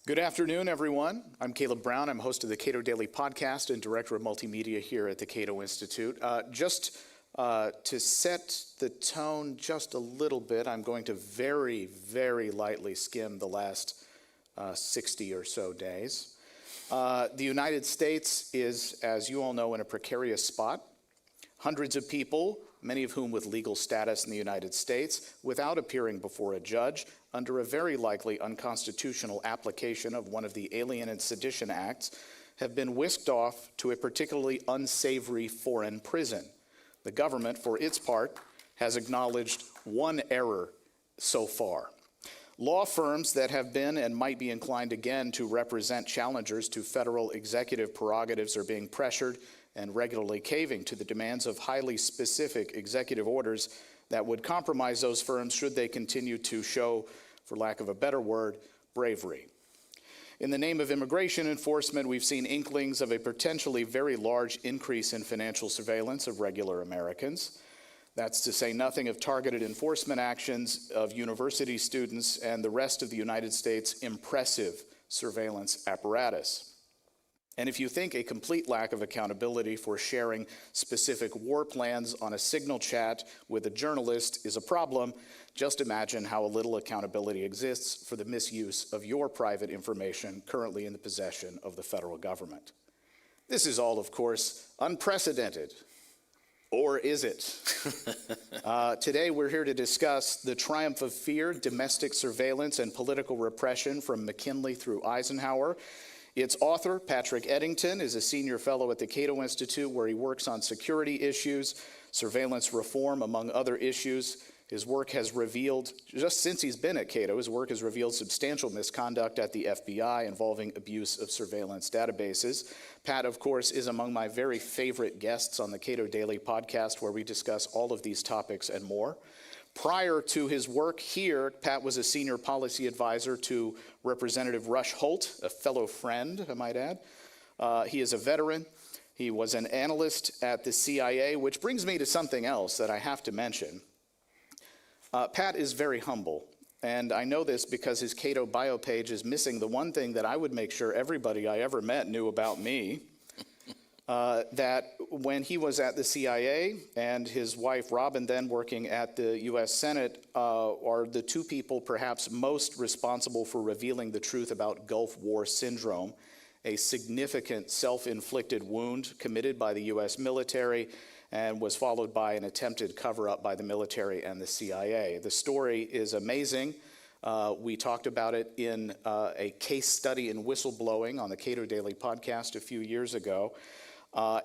Good afternoon, everyone. I'm Caleb Brown. I'm host of the Cato Daily Podcast and director of multimedia here at the Cato Institute. Just to set the tone just a little bit, I'm going to very, very lightly skim the last 60 or so days. The United States is, as you all know, in a precarious spot. Hundreds of people, many of whom with legal status in the United States, without appearing before a judge, under a very likely unconstitutional application of one of the Alien and Sedition Acts, have been whisked off to a particularly unsavory foreign prison. The government, for its part, has acknowledged one error so far. Law firms that have been and might be inclined again to represent challengers to federal executive prerogatives are being pressured and regularly caving to the demands of highly specific executive orders that would compromise those firms should they continue to show, for lack of a better word, bravery. In the name of immigration enforcement, we've seen inklings of a potentially very large increase in financial surveillance of regular Americans. That's to say nothing of targeted enforcement actions of university students and the rest of the United States' impressive surveillance apparatus. And if you think a complete lack of accountability for sharing specific war plans on a signal chat with a journalist is a problem, just imagine how little accountability exists for the misuse of your private information currently in the possession of the federal government. This is all, of course, unprecedented. Or is it? Today we're here to discuss the triumph of fear, domestic surveillance, and political repression from McKinley through Eisenhower. Its author, Patrick Eddington, is a senior fellow at the Cato Institute where he works on security issues, surveillance reform, among other issues. His work has revealed, just since he's been at Cato, his work has revealed substantial misconduct at the FBI involving abuse of surveillance databases. Pat, of course, is among my very favorite guests on the Cato Daily Podcast, where we discuss all of these topics and more. Prior to his work here, Pat was a senior policy advisor to Representative Rush Holt, a fellow friend, I might add. He is a veteran. He was an analyst at the CIA, which brings me to something else that I have to mention. Pat is very humble, and I know this because his Cato bio page is missing the one thing that I would make sure everybody I ever met knew about me. That when he was at the CIA and his wife Robin then working at the U.S. Senate are the two people perhaps most responsible for revealing the truth about Gulf War syndrome, a significant self-inflicted wound committed by the U.S. military and was followed by an attempted cover-up by the military and the CIA. The story is amazing. We talked about it in a case study in whistleblowing on the Cato Daily Podcast a few years ago.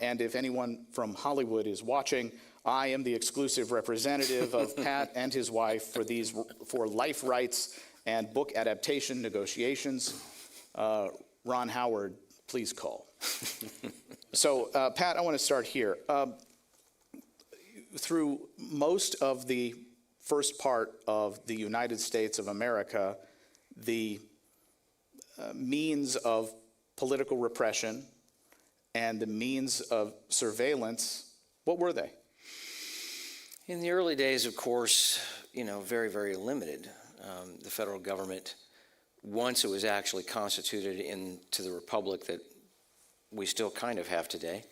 And if anyone from Hollywood is watching, I am the exclusive representative of Pat and his wife for life rights and book adaptation negotiations. Ron Howard, please call. So, Pat, I want to start here. Through most of the first part of the United States of America, the means of political repression and the means of surveillance, what were they? In the early days, of course, very, very limited. The federal government, once it was actually constituted into the republic that we still kind of have today,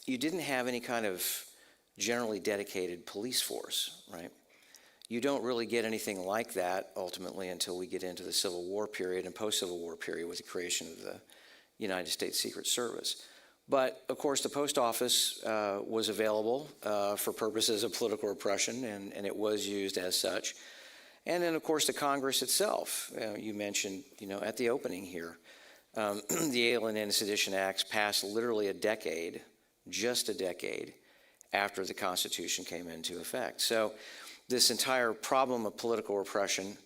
you didn't have any kind of generally dedicated police force, right? You don't really get anything like that ultimately until we get into the Civil War period and post-Civil War period with the creation of the United States Secret Service. But, of course, the post office was available for purposes of political repression, and it was used as such. And then, of course, the Congress itself. You mentioned, at the opening here, the Alien and Sedition Acts passed literally just a decade after the Constitution came into effect. So this entire problem of political repression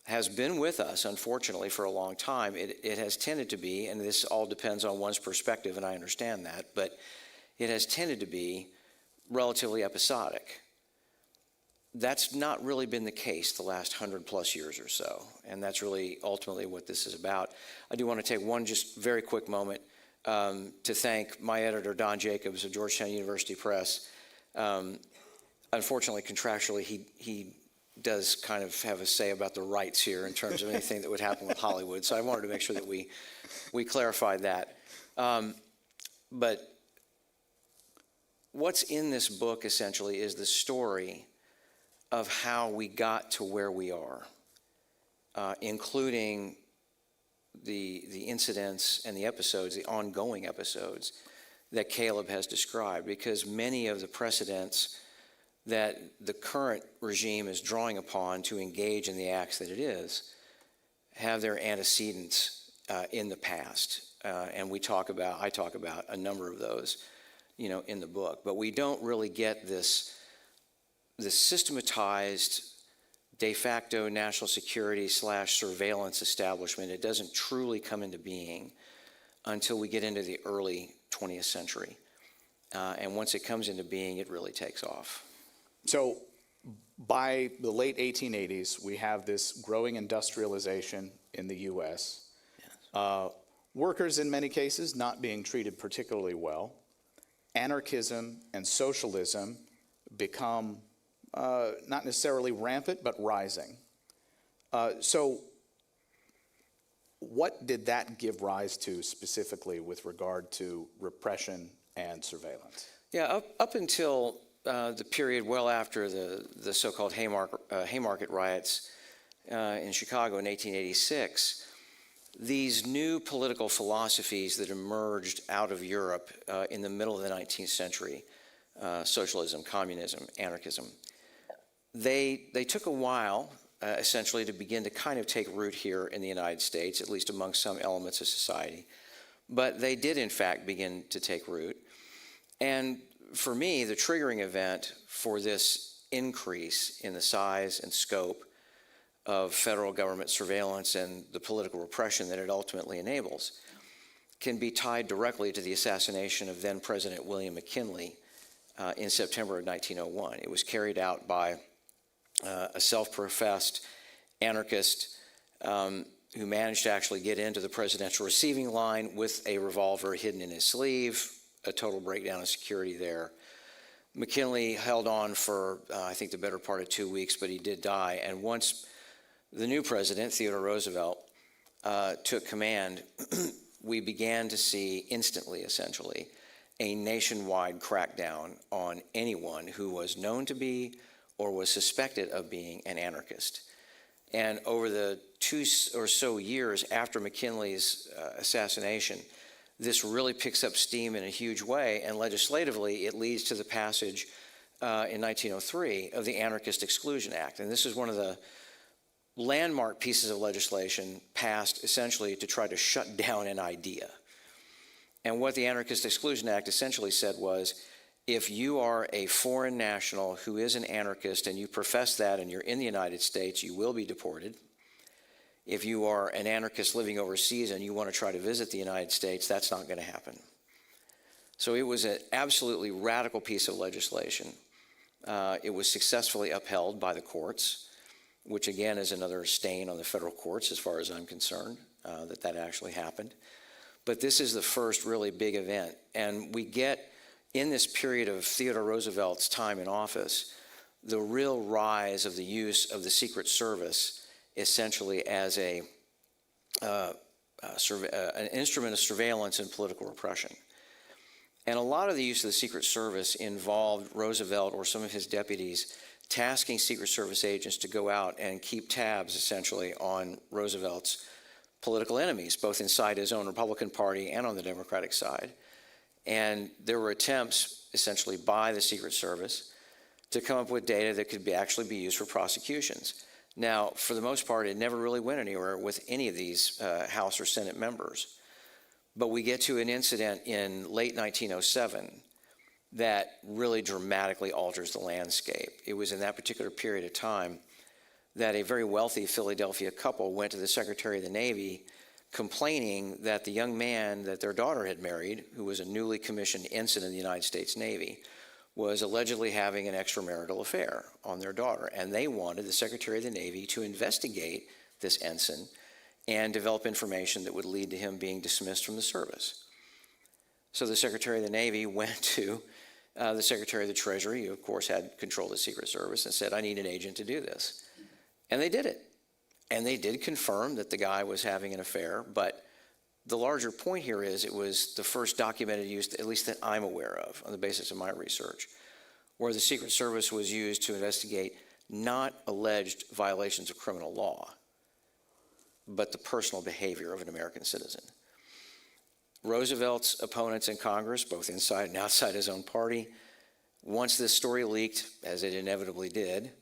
has been with us, unfortunately, for a long time. It has tended to be, and this all depends on one's perspective, and I understand that, but it has tended to be relatively episodic. That's not really been the case the last 100+ years or so, and that's really ultimately what this is about. I do want to take one just very quick moment to thank my editor, Don Jacobs of Georgetown University Press. Unfortunately, contractually, he does kind of have a say about the rights here in terms of anything that would happen with Hollywood. So I wanted to make sure that we clarified that. But what's in this book essentially is the story of how we got to where we are, including the incidents and the episodes, the ongoing episodes that Caleb has described, because many of the precedents that the current regime is drawing upon to engage in the acts that it is have their antecedents in the past. And I talk about a number of those, in the book. But we don't really get this systematized de facto national security / surveillance establishment. It doesn't truly come into being until we get into the early 20th century. And once it comes into being, it really takes off. So by the late 1880s, we have this growing industrialization in the U.S. Yes. Workers, in many cases, not being treated particularly well. Anarchism and socialism become not necessarily rampant, but rising. So what did that give rise to specifically with regard to repression and surveillance? Yeah, up until the period well after the so-called Haymarket riots in Chicago in 1886, these new political philosophies that emerged out of Europe in the middle of the 19th century, socialism, communism, anarchism, they took a while, essentially, to begin to kind of take root here in the United States, at least among some elements of society. But they did, in fact, begin to take root. And for me, the triggering event for this increase in the size and scope of federal government surveillance and the political repression that it ultimately enables can be tied directly to the assassination of then President William McKinley in September of 1901. It was carried out by a self-professed anarchist who managed to actually get into the presidential receiving line with a revolver hidden in his sleeve, a total breakdown of security there. McKinley held on for, I think, the better part of 2 weeks, but he did die. And once the new president, Theodore Roosevelt, took command, we began to see instantly, essentially, a nationwide crackdown on anyone who was known to be or was suspected of being an anarchist. And over the 2 or so years after McKinley's assassination, this really picks up steam in a huge way, and legislatively it leads to the passage in 1903 of the Anarchist Exclusion Act. And this is one of the landmark pieces of legislation passed essentially to try to shut down an idea. And what the Anarchist Exclusion Act essentially said was, if you are a foreign national who is an anarchist and you profess that and you're in the United States, you will be deported. If you are an anarchist living overseas and you want to try to visit the United States, that's not going to happen. So it was an absolutely radical piece of legislation. It was successfully upheld by the courts, which again is another stain on the federal courts as far as I'm concerned, that actually happened. But this is the first really big event. And we get, in this period of Theodore Roosevelt's time in office, the real rise of the use of the Secret Service essentially as an instrument of surveillance and political repression. And a lot of the use of the Secret Service involved Roosevelt or some of his deputies tasking Secret Service agents to go out and keep tabs, essentially, on Roosevelt's political enemies, both inside his own Republican Party and on the Democratic side. And there were attempts, essentially, by the Secret Service to come up with data that could actually be used for prosecutions. Now, for the most part, it never really went anywhere with any of these House or Senate members. But we get to an incident in late 1907 that really dramatically alters the landscape. It was in that particular period of time that a very wealthy Philadelphia couple went to the Secretary of the Navy complaining that the young man that their daughter had married, who was a newly commissioned ensign in the United States Navy, was allegedly having an extramarital affair on their daughter. And they wanted the Secretary of the Navy to investigate this ensign and develop information that would lead to him being dismissed from the service. So the Secretary of the Navy went to the Secretary of the Treasury, who of course had control of the Secret Service, and said, I need an agent to do this. And they did it. And they did confirm that the guy was having an affair, but the larger point here is it was the first documented use, at least that I'm aware of, on the basis of my research, where the Secret Service was used to investigate not alleged violations of criminal law, but the personal behavior of an American citizen. Roosevelt's opponents in Congress, both inside and outside his own party, once this story leaked, as it inevitably did,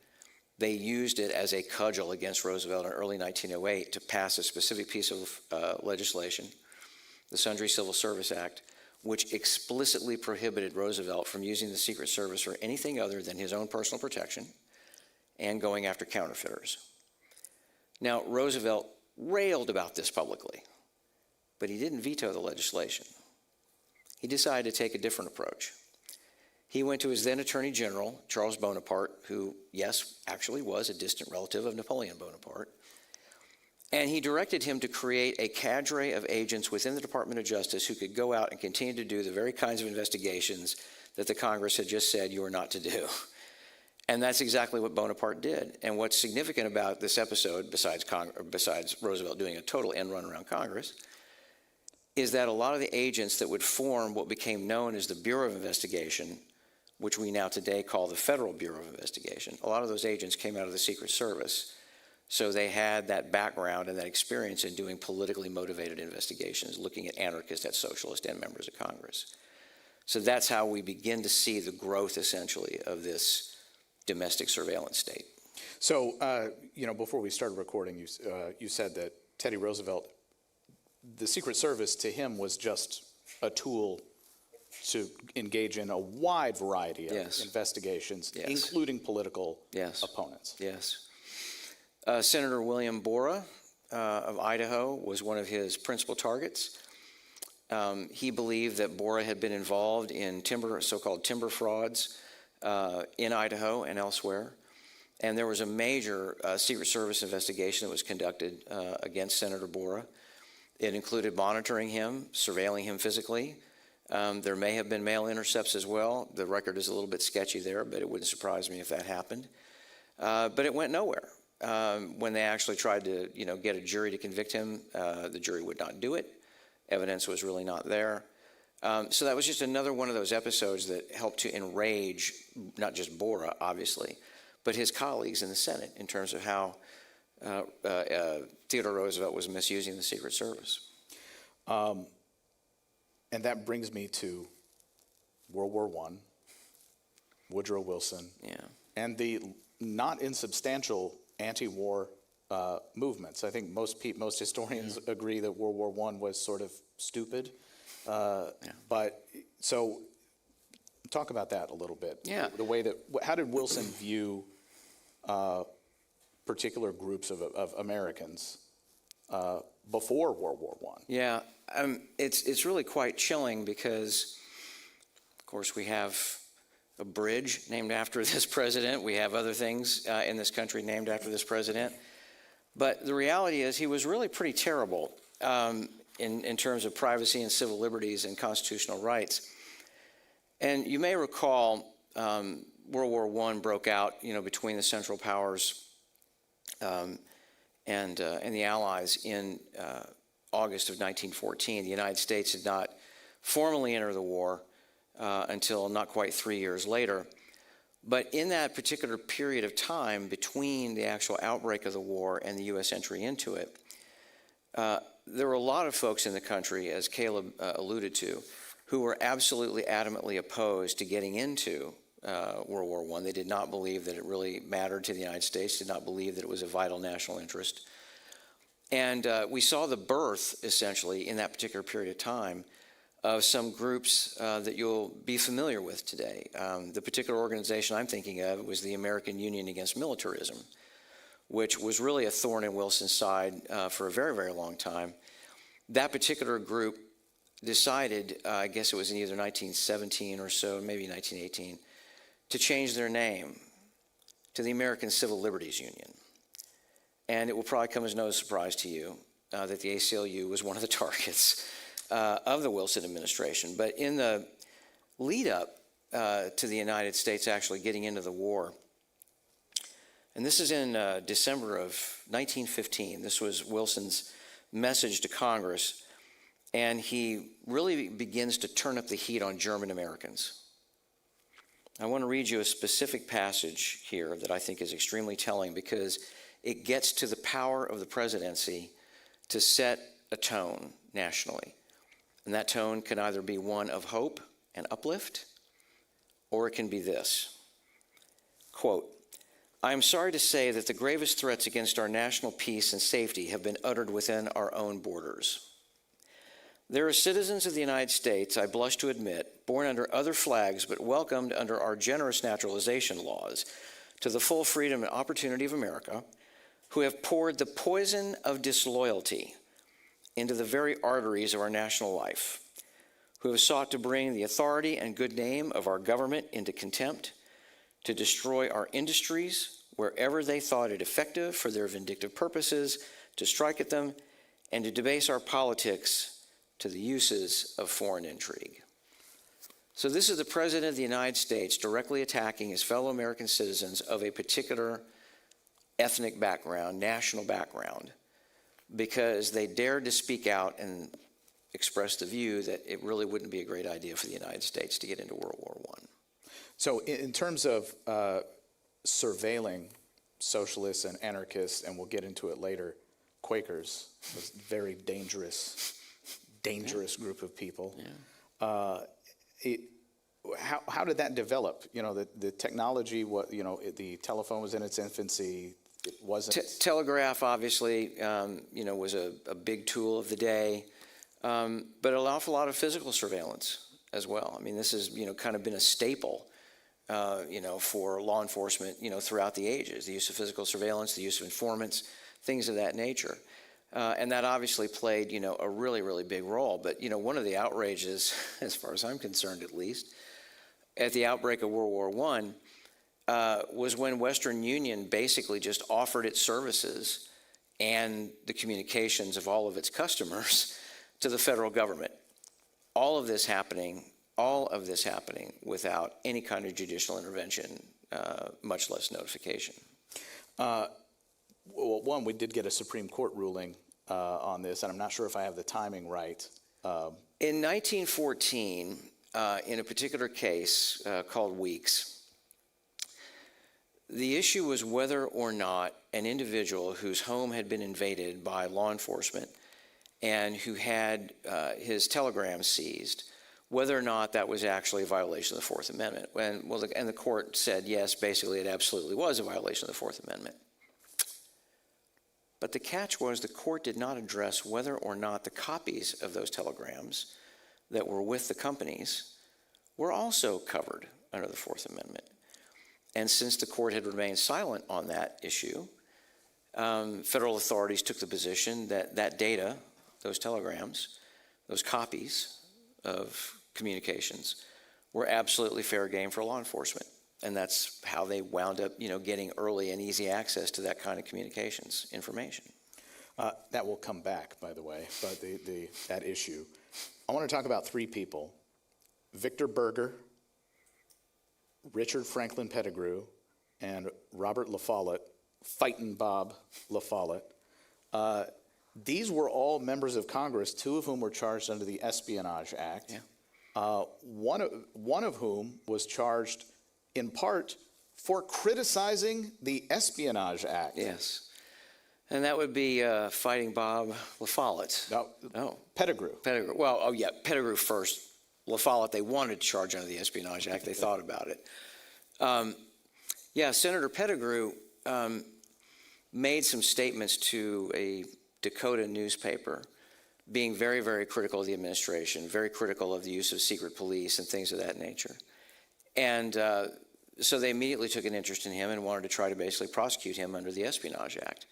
they used it as a cudgel against Roosevelt in early 1908 to pass a specific piece of legislation, the Sundry Civil Service Act, which explicitly prohibited Roosevelt from using the Secret Service for anything other than his own personal protection and going after counterfeiters. Now, Roosevelt railed about this publicly, but he didn't veto the legislation. He decided to take a different approach. He went to his then Attorney General, Charles Bonaparte, who, yes, actually was a distant relative of Napoleon Bonaparte, and he directed him to create a cadre of agents within the Department of Justice who could go out and continue to do the very kinds of investigations that the Congress had just said you are not to do. And that's exactly what Bonaparte did. And what's significant about this episode, besides Roosevelt doing a total end run around Congress, is that a lot of the agents that would form what became known as the Bureau of Investigation, which we now today call the Federal Bureau of Investigation, a lot of those agents came out of the Secret Service. So they had that background and that experience in doing politically motivated investigations, looking at anarchists, at socialists, and members of Congress. So that's how we begin to see the growth, essentially, of this domestic surveillance state. So, before we started recording, you said that Teddy Roosevelt, the Secret Service to him was just a tool to engage in a wide variety of investigations, including political opponents. Yes. Senator William Borah of Idaho was one of his principal targets. He believed that Borah had been involved in so-called timber frauds in Idaho and elsewhere. And there was a major Secret Service investigation that was conducted against Senator Borah. It included monitoring him, surveilling him physically. There may have been mail intercepts as well. The record is a little bit sketchy there, but it wouldn't surprise me if that happened. But it went nowhere. When they actually tried to, get a jury to convict him, the jury would not do it. Evidence was really not there. So that was just another one of those episodes that helped to enrage not just Borah, obviously, but his colleagues in the Senate in terms of how Theodore Roosevelt was misusing the Secret Service. And that brings me to World War I, Woodrow Wilson, and the not insubstantial anti-war movements. I think most historians agree that World War I was sort of stupid. But so talk about that a little bit. Yeah. The way that, how did Wilson view particular groups of Americans before World War I? Yeah, it's really quite chilling because, of course, we have a bridge named after this president. We have other things in this country named after this president. But the reality is he was really pretty terrible in terms of privacy and civil liberties and constitutional rights. And you may recall World War I broke out, between the Central Powers and the Allies in August of 1914. The United States did not formally enter the war until not quite 3 years later. But in that particular period of time between the actual outbreak of the war and the U.S. entry into it, there were a lot of folks in the country, as Caleb alluded to, who were absolutely adamantly opposed to getting into World War I. They did not believe that it really mattered to the United States, did not believe that it was a vital national interest. And we saw the birth, essentially, in that particular period of time, of some groups that you'll be familiar with today. The particular organization I'm thinking of was the American Union Against Militarism, which was really a thorn in Wilson's side for a very, very long time. That particular group decided, I guess it was in either 1917 or so, maybe 1918, to change their name to the American Civil Liberties Union. And it will probably come as no surprise to you that the ACLU was one of the targets of the Wilson administration. But in the lead up to the United States actually getting into the war, And this is in December of 1915. This was Wilson's message to Congress. And he really begins to turn up the heat on German Americans. I want to read you a specific passage here that I think is extremely telling because it gets to the power of the presidency to set a tone nationally. And that tone can either be one of hope and uplift, or it can be this. Quote, I am sorry to say that the gravest threats against our national peace and safety have been uttered within our own borders. There are citizens of the United States, I blush to admit, born under other flags but welcomed under our generous naturalization laws to the full freedom and opportunity of America, who have poured the poison of disloyalty into the very arteries of our national life, who have sought to bring the authority and good name of our government into contempt, to destroy our industries wherever they thought it effective for their vindictive purposes, to strike at them, and to debase our politics to the uses of foreign intrigue. So this is the President of the United States directly attacking his fellow American citizens of a particular ethnic background, national background, because they dared to speak out and express the view that it really wouldn't be a great idea for the United States to get into World War I. So in terms of surveilling socialists and anarchists, and we'll get into it later, Quakers, was a very dangerous group of people. Yeah. How did that develop? You know, the technology, the telephone was in its infancy. It wasn't. Telegraph, obviously, was a big tool of the day, but an awful lot of physical surveillance as well. I mean, this has, kind of been a staple, for law enforcement, throughout the ages. The use of physical surveillance, the use of informants, things of that nature. And that obviously played, a really, really big role. But, one of the outrages, as far as I'm concerned at least, at the outbreak of World War I, was when Western Union basically just offered its services and the communications of all of its customers to the federal government. All of this happening without any kind of judicial intervention, much less notification. Well, one, we did get a Supreme Court ruling on this, and I'm not sure if I have the timing right. In 1914, in a particular case called Weeks, the issue was whether or not an individual whose home had been invaded by law enforcement and who had his telegrams seized, whether or not that was actually a violation of the Fourth Amendment. And the court said, yes, basically it absolutely was a violation of the Fourth Amendment. But the catch was the court did not address whether or not the copies of those telegrams that were with the companies were also covered under the Fourth Amendment. And since the court had remained silent on that issue, federal authorities took the position that that data, those telegrams, those copies of communications, were absolutely fair game for law enforcement. And that's how they wound up, getting early and easy access to that kind of communications information. That will come back, by the way, but that issue. I want to talk about three people: Victor Berger, Richard Franklin Pettigrew, and Robert La Follette, Fightin' Bob La Follette. These were all members of Congress, two of whom were charged under the Espionage Act. Yeah. One of whom was charged in part for criticizing the Espionage Act. Yes. And that would be Fighting Bob La Follette. No. Pettigrew. Well, Pettigrew first. La Follette, they wanted to charge under the Espionage Act. They thought about it. Senator Pettigrew made some statements to a Dakota newspaper, being very, very critical of the administration, very critical of the use of secret police and things of that nature. And so they immediately took an interest in him and wanted to try to basically prosecute him under the Espionage Act.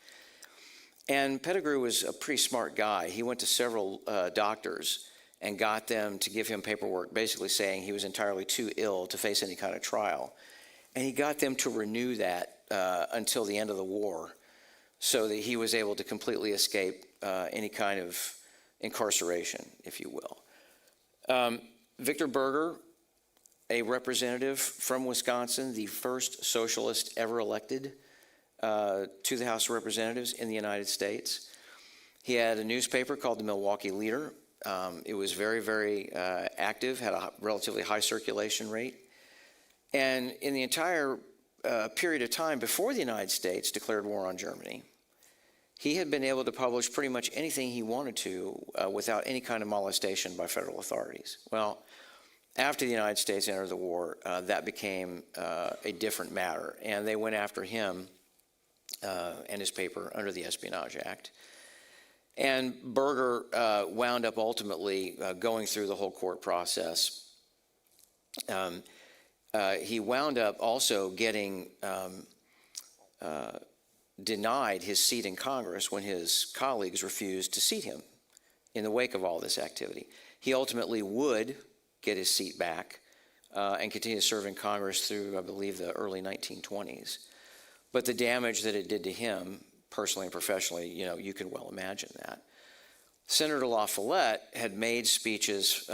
And Pettigrew was a pretty smart guy. He went to several doctors and got them to give him paperwork basically saying he was entirely too ill to face any kind of trial. And he got them to renew that until the end of the war so that he was able to completely escape any kind of incarceration, if you will. Victor Berger, a representative from Wisconsin, the first socialist ever elected to the House of Representatives in the United States. He had a newspaper called the Milwaukee Leader. It was very, very active, had a relatively high circulation rate. And in the entire period of time before the United States declared war on Germany, he had been able to publish pretty much anything he wanted to without any kind of molestation by federal authorities. Well, after the United States entered the war, that became a different matter, and they went after him and his paper under the Espionage Act. And Berger wound up ultimately going through the whole court process. He wound up also getting denied his seat in Congress when his colleagues refused to seat him in the wake of all this activity. He ultimately would get his seat back and continue to serve in Congress through, I believe, the early 1920s. But the damage that it did to him, personally and professionally, you can well imagine that. Senator La Follette had made speeches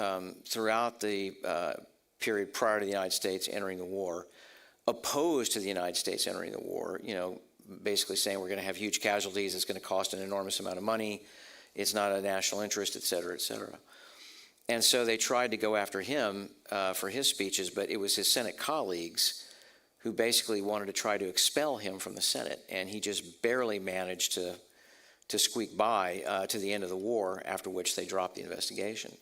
throughout the period prior to the United States entering the war, opposed to the United States entering the war, basically saying we're going to have huge casualties, it's going to cost an enormous amount of money, it's not a national interest, et cetera, et cetera. And so they tried to go after him for his speeches, but it was his Senate colleagues who basically wanted to try to expel him from the Senate, and he just barely managed to squeak by to the end of the war, after which they dropped the investigation.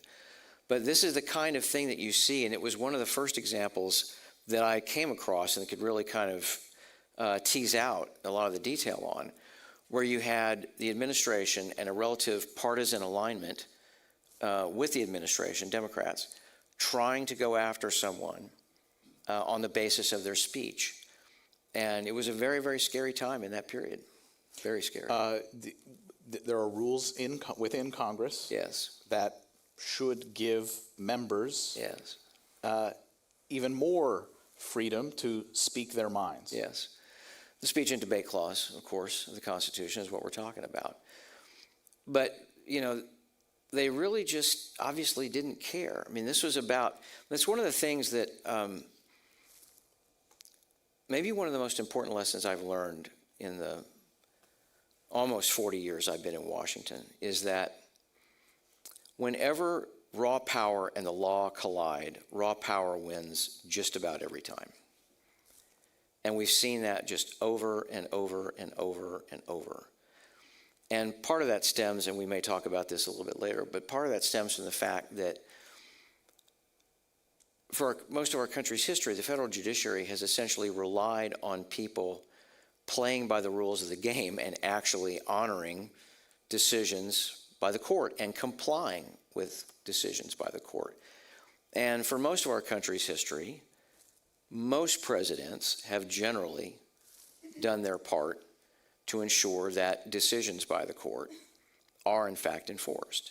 But this is the kind of thing that you see, and it was one of the first examples that I came across and could really kind of tease out a lot of the detail on, where you had the administration and a relative partisan alignment with the administration, Democrats, trying to go after someone on the basis of their speech. And it was a very, very scary time in that period. Very scary. There are rules within Congress Yes. that should give members Yes. even more freedom to speak their minds. Yes. The speech and debate clause, of course, of the Constitution is what we're talking about. But, they really just obviously didn't care. I mean, that's one of the things that maybe one of the most important lessons I've learned in the almost 40 years I've been in Washington is that whenever raw power and the law collide, raw power wins just about every time. And we've seen that just over and over and over and over. And part of that stems, and we may talk about this a little bit later, but part of that stems from the fact that for most of our country's history, the federal judiciary has essentially relied on people playing by the rules of the game and actually honoring decisions by the court and complying with decisions by the court. And for most of our country's history, most presidents have generally done their part to ensure that decisions by the court are in fact enforced.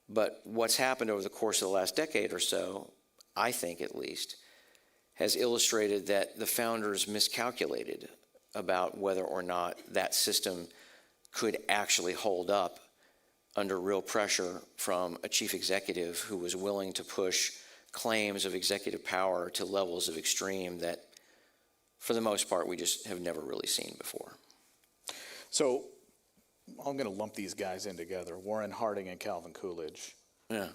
But what's happened over the course of the last decade or so, I think at least, has illustrated that the founders miscalculated about whether or not that system could actually hold up under real pressure from a chief executive who was willing to push claims of executive power to levels of extreme that, for the most part, we just have never really seen before. So I'm going to lump these guys in together, Warren Harding and Calvin Coolidge. Yeah.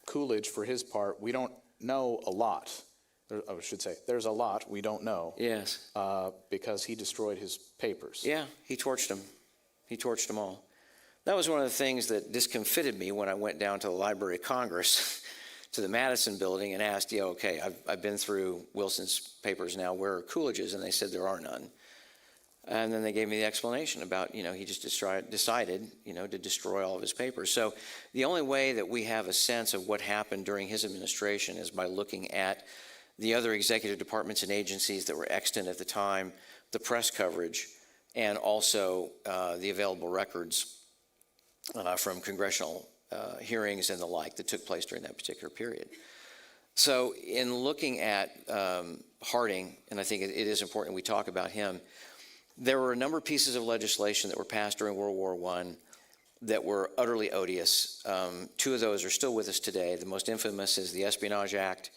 Coolidge, for his part, we don't know a lot. I should say, there's a lot we don't know. Yes. Because he destroyed his papers. Yeah, he torched them. He torched them all. That was one of the things that discomfited me when I went down to the Library of Congress to the Madison building and asked, okay, I've been through Wilson's papers now, where are Coolidge's? And they said there are none. And then they gave me the explanation about, he just decided, to destroy all of his papers. So the only way that we have a sense of what happened during his administration is by looking at the other executive departments and agencies that were extant at the time, the press coverage, and also the available records from congressional hearings and the like that took place during that particular period. So in looking at Harding, and I think it is important we talk about him, there were a number of pieces of legislation that were passed during World War I that were utterly odious. Two of those are still with us today. The most infamous is the Espionage Act,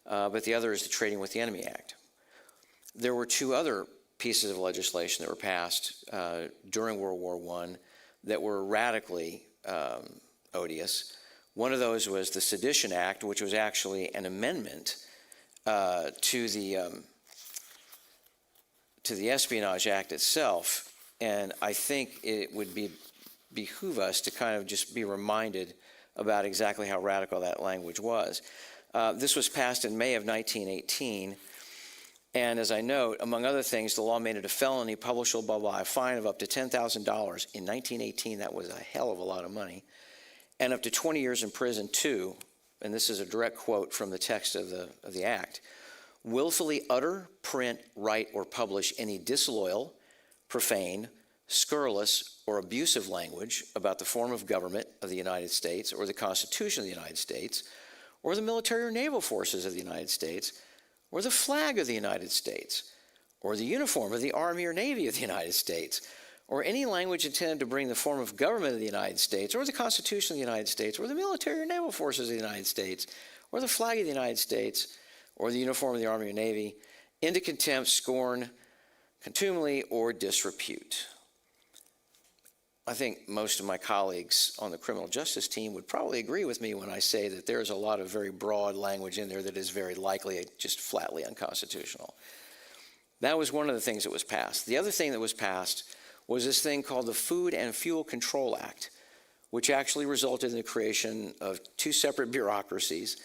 but the other is the Trading with the Enemy Act. There were two other pieces of legislation that were passed during World War I that were radically odious. One of those was the Sedition Act, which was actually an amendment to the Espionage Act itself. And I think it would behoove us to kind of just be reminded about exactly how radical that language was. This was passed in May of 1918. And as I note, among other things, the law made it a felony, publishable by a fine of up to $10,000. In 1918, that was a hell of a lot of money. And up to 20 years in prison, too. And this is a direct quote from the text of the act. Willfully utter, print, write, or publish any disloyal, profane, scurrilous, or abusive language about the form of government of the United States or the Constitution of the United States or the military or naval forces of the United States or the flag of the United States or the uniform of the Army or Navy of the United States or any language intended to bring the form of government of the United States or the Constitution of the United States or the military or naval forces of the United States or the flag of the United States or the uniform of the Army or Navy into contempt, scorn, contumely, or disrepute. I think most of my colleagues on the criminal justice team would probably agree with me when I say that there's a lot of very broad language in there that is very likely just flatly unconstitutional. That was one of the things that was passed. The other thing that was passed was this thing called the Food and Fuel Control Act, which actually resulted in the creation of two separate bureaucracies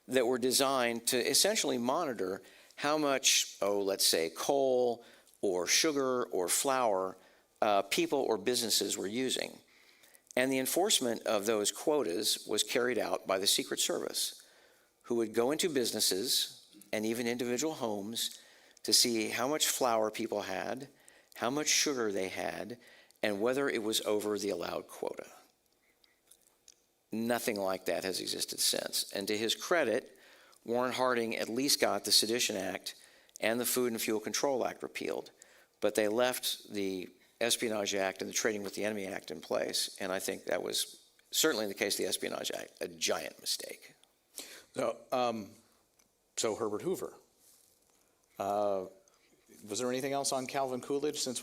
that were designed to essentially monitor how much, let's say, coal or sugar or flour people or businesses were using. And the enforcement of those quotas was carried out by the Secret Service, who would go into businesses and even individual homes to see how much flour people had, how much sugar they had, and whether it was over the allowed quota. Nothing like that has existed since. And to his credit, Warren Harding at least got the Sedition Act and the Food and Fuel Control Act repealed, but they left the Espionage Act and the Trading with the Enemy Act in place, and I think that was certainly in the case of the Espionage Act a giant mistake. So Herbert Hoover. Was there anything else on Calvin Coolidge since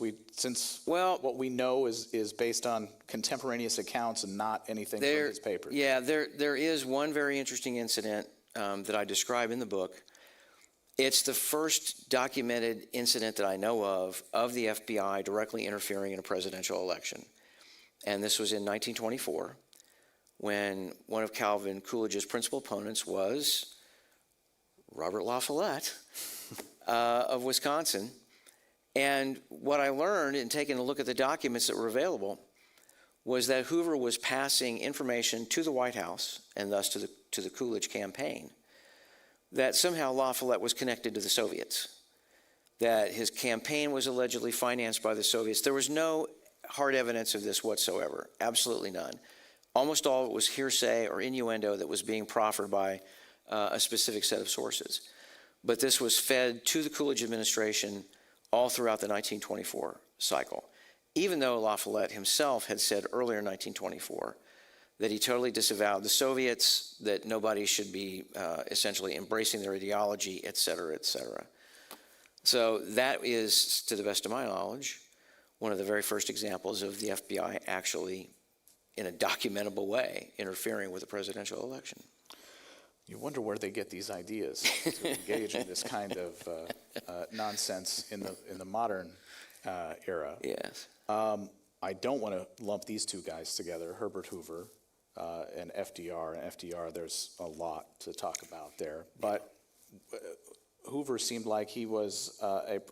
what we know is based on contemporaneous accounts and not anything from his papers? Yeah, there is one very interesting incident that I describe in the book. It's the first documented incident that I know of the FBI directly interfering in a presidential election. And this was in 1924 when one of Calvin Coolidge's principal opponents was Robert La Follette of Wisconsin. And what I learned in taking a look at the documents that were available was that Hoover was passing information to the White House and thus to the Coolidge campaign that somehow La Follette was connected to the Soviets, that his campaign was allegedly financed by the Soviets. There was no hard evidence of this whatsoever, absolutely none. Almost all of it was hearsay or innuendo that was being proffered by a specific set of sources. But this was fed to the Coolidge administration all throughout the 1924 cycle, even though La Follette himself had said earlier in 1924 that he totally disavowed the Soviets, that nobody should be essentially embracing their ideology, et cetera, et cetera. So that is, to the best of my knowledge, one of the very first examples of the FBI actually, in a documentable way, interfering with a presidential election. You wonder where they get these ideas to engage in this kind of nonsense in the modern era. Yes. I don't want to lump these two guys together, Herbert Hoover and FDR. And FDR, there's a lot to talk about there. But Hoover seemed like he was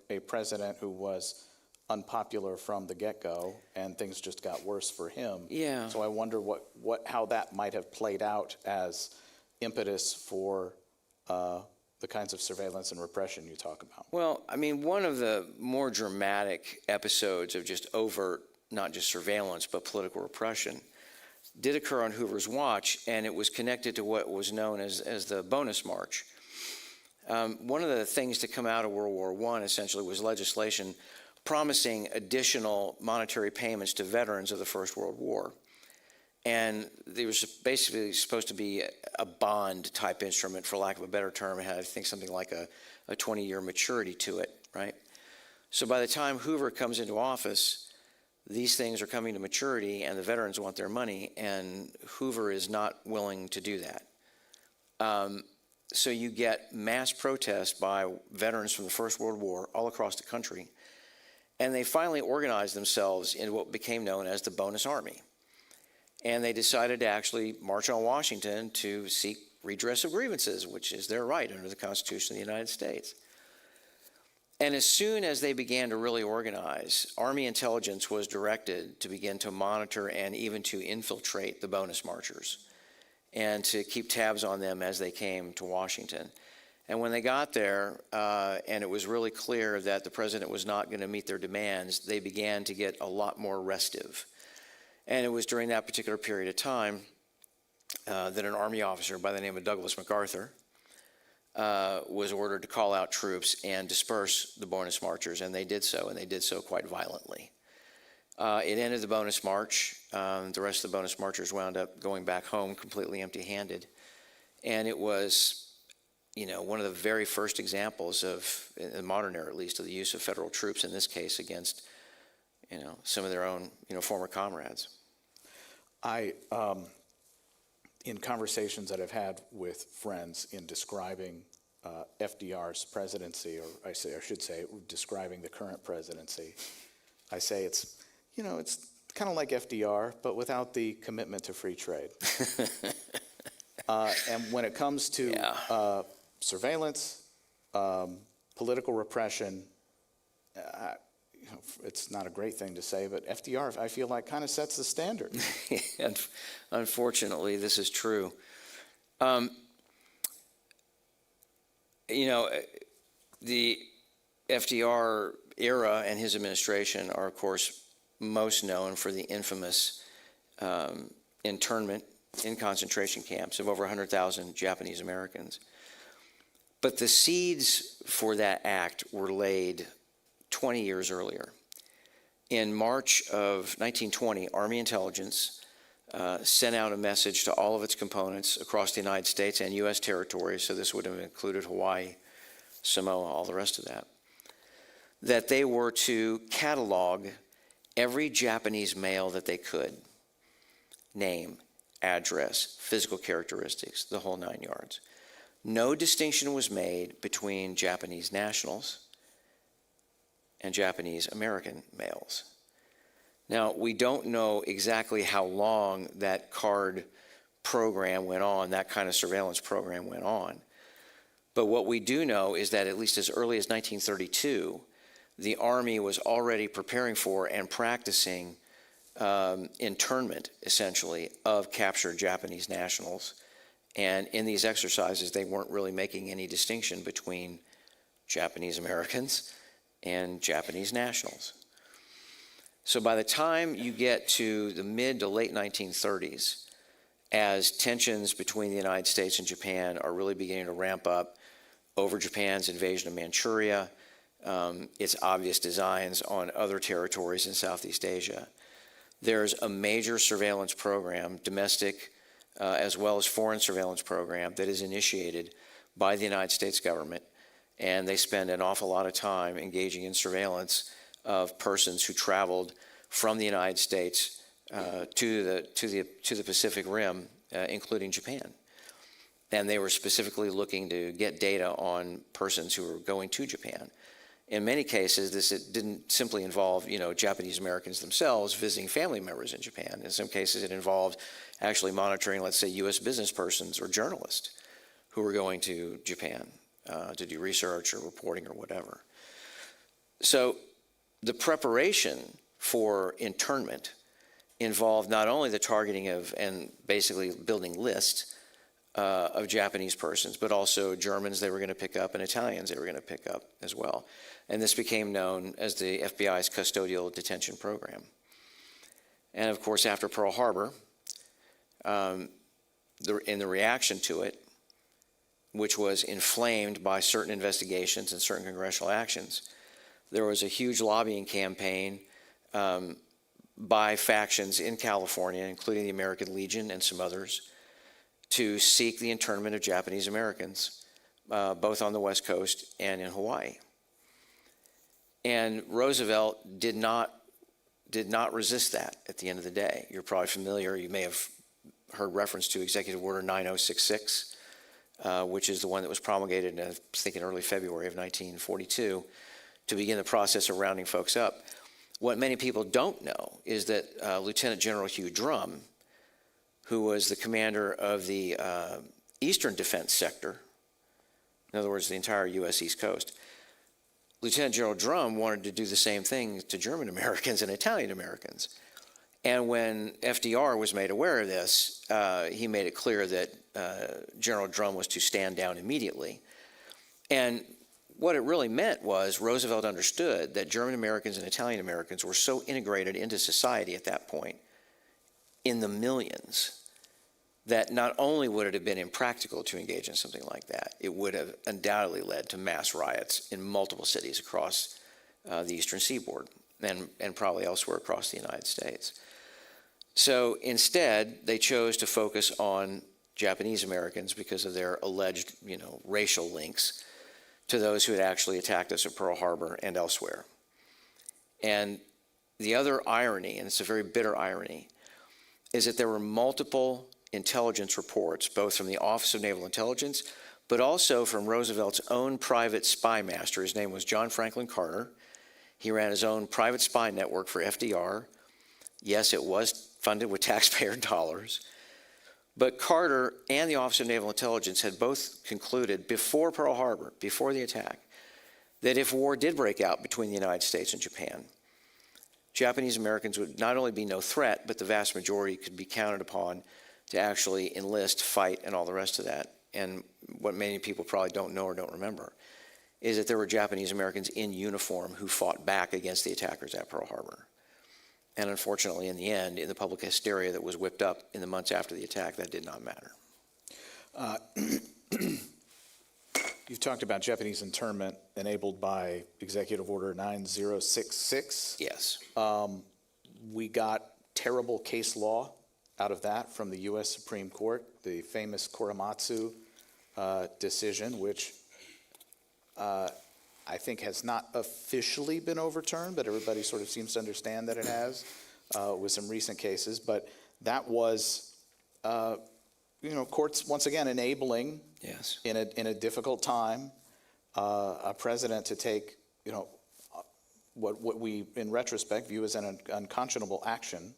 a president who was unpopular from the get-go, and things just got worse for him. Yeah. So I wonder how that might have played out as impetus for the kinds of surveillance and repression you talk about. Well, I mean, one of the more dramatic episodes of just overt, not just surveillance, but political repression did occur on Hoover's watch, and it was connected to what was known as the Bonus March. One of the things to come out of World War I essentially was legislation promising additional monetary payments to veterans of the First World War. And there was basically supposed to be a bond type instrument, for lack of a better term. It had, I think, something like a 20-year maturity to it, right? So by the time Hoover comes into office, these things are coming to maturity and the veterans want their money, and Hoover is not willing to do that. So you get mass protest by veterans from the First World War all across the country, and they finally organized themselves in what became known as the Bonus Army. And they decided to actually march on Washington to seek redress of grievances, which is their right under the Constitution of the United States. And as soon as they began to really organize, Army intelligence was directed to begin to monitor and even to infiltrate the bonus marchers and to keep tabs on them as they came to Washington. And when they got there, and it was really clear that the president was not going to meet their demands, they began to get a lot more restive. And it was during that particular period of time that an Army officer by the name of Douglas MacArthur was ordered to call out troops and disperse the bonus marchers, and they did so, and they did so quite violently. It ended the bonus march. The rest of the bonus marchers wound up going back home completely empty-handed. And it was, one of the very first examples of, in the modern era at least, of the use of federal troops, in this case against, some of their own, former comrades. In conversations that I've had with friends in describing FDR's presidency, or I should say, describing the current presidency, I say it's kind of like FDR, but without the commitment to free trade. And when it comes to surveillance, political repression, it's not a great thing to say, but FDR, I feel like, kind of sets the standard. And unfortunately, this is true. The FDR era and his administration are, of course, most known for the infamous internment in concentration camps of over 100,000 Japanese Americans. But the seeds for that act were laid 20 years earlier. In March of 1920, Army intelligence sent out a message to all of its components across the United States and U.S. territories, so this would have included Hawaii, Samoa, all the rest of that they were to catalog every Japanese male that they could, name, address, physical characteristics, the whole 9 yards. No distinction was made between Japanese nationals and Japanese American males. Now, we don't know exactly how long that card program went on, that kind of surveillance program went on. But what we do know is that at least as early as 1932, the Army was already preparing for and practicing internment, essentially, of captured Japanese nationals. And in these exercises, they weren't really making any distinction between Japanese Americans and Japanese nationals. So by the time you get to the mid to late 1930s, as tensions between the United States and Japan are really beginning to ramp up over Japan's invasion of Manchuria, its obvious designs on other territories in Southeast Asia, there's a major surveillance program, domestic as well as foreign surveillance program, that is initiated by the United States government. And they spend an awful lot of time engaging in surveillance of persons who traveled from the United States to the Pacific Rim, including Japan. And they were specifically looking to get data on persons who were going to Japan. In many cases, it didn't simply involve, Japanese Americans themselves visiting family members in Japan. In some cases, it involved actually monitoring, let's say, U.S. business persons or journalists who were going to Japan to do research or reporting or whatever. So the preparation for internment involved not only the targeting of and basically building lists of Japanese persons, but also Germans they were going to pick up and Italians they were going to pick up as well. And this became known as the FBI's custodial detention program. And of course, after Pearl Harbor, in the reaction to it, which was inflamed by certain investigations and certain congressional actions, there was a huge lobbying campaign by factions in California, including the American Legion and some others, to seek the internment of Japanese Americans, both on the West Coast and in Hawaii. And Roosevelt did not resist that at the end of the day. You're probably familiar, you may have heard reference to Executive Order 9066, which is the one that was promulgated in, I think, in early February of 1942 to begin the process of rounding folks up. What many people don't know is that Lieutenant General Hugh Drum, who was the commander of the Eastern Defense Sector, in other words, the entire U.S. East Coast, Lieutenant General Drum wanted to do the same thing to German Americans and Italian Americans. And when FDR was made aware of this, he made it clear that General Drum was to stand down immediately. And what it really meant was Roosevelt understood that German Americans and Italian Americans were so integrated into society at that point, in the millions, that not only would it have been impractical to engage in something like that, it would have undoubtedly led to mass riots in multiple cities across the eastern seaboard and probably elsewhere across the United States. So instead, they chose to focus on Japanese Americans because of their alleged, racial links to those who had actually attacked us at Pearl Harbor and elsewhere. And the other irony, and it's a very bitter irony, is that there were multiple intelligence reports, both from the Office of Naval Intelligence, but also from Roosevelt's own private spy master. His name was John Franklin Carter. He ran his own private spy network for FDR. Yes, it was funded with taxpayer dollars. But Carter and the Office of Naval Intelligence had both concluded before Pearl Harbor, before the attack, that if war did break out between the United States and Japan, Japanese Americans would not only be no threat, but the vast majority could be counted upon to actually enlist, fight, and all the rest of that. And what many people probably don't know or don't remember is that there were Japanese Americans in uniform who fought back against the attackers at Pearl Harbor. And unfortunately, in the end, in the public hysteria that was whipped up in the months after the attack, that did not matter. You've talked about Japanese internment enabled by Executive Order 9066. Yes. We got terrible case law out of that from the U.S. Supreme Court, the famous Korematsu decision, which I think has not officially been overturned, but everybody sort of seems to understand that it has with some recent cases. But that was, courts once again enabling, Yes, in a difficult time, a president to take, what we in retrospect view as an unconscionable action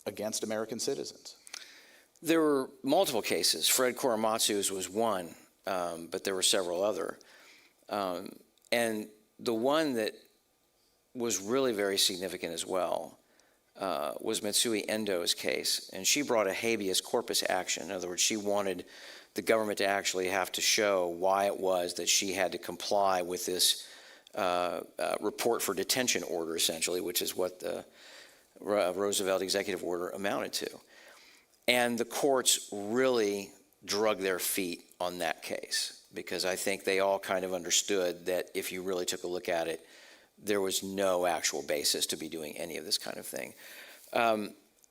against American citizens. there were multiple cases. Fred Korematsu's was one, but there were several other. And the one that was really very significant as well was Mitsui Endo's case. And she brought a habeas corpus action. In other words, she wanted the government to actually have to show why it was that she had to comply with this report for detention order, essentially, which is what the Roosevelt executive order amounted to. And the courts really drug their feet on that case, because I think they all kind of understood that if you really took a look at it, there was no actual basis to be doing any of this kind of thing.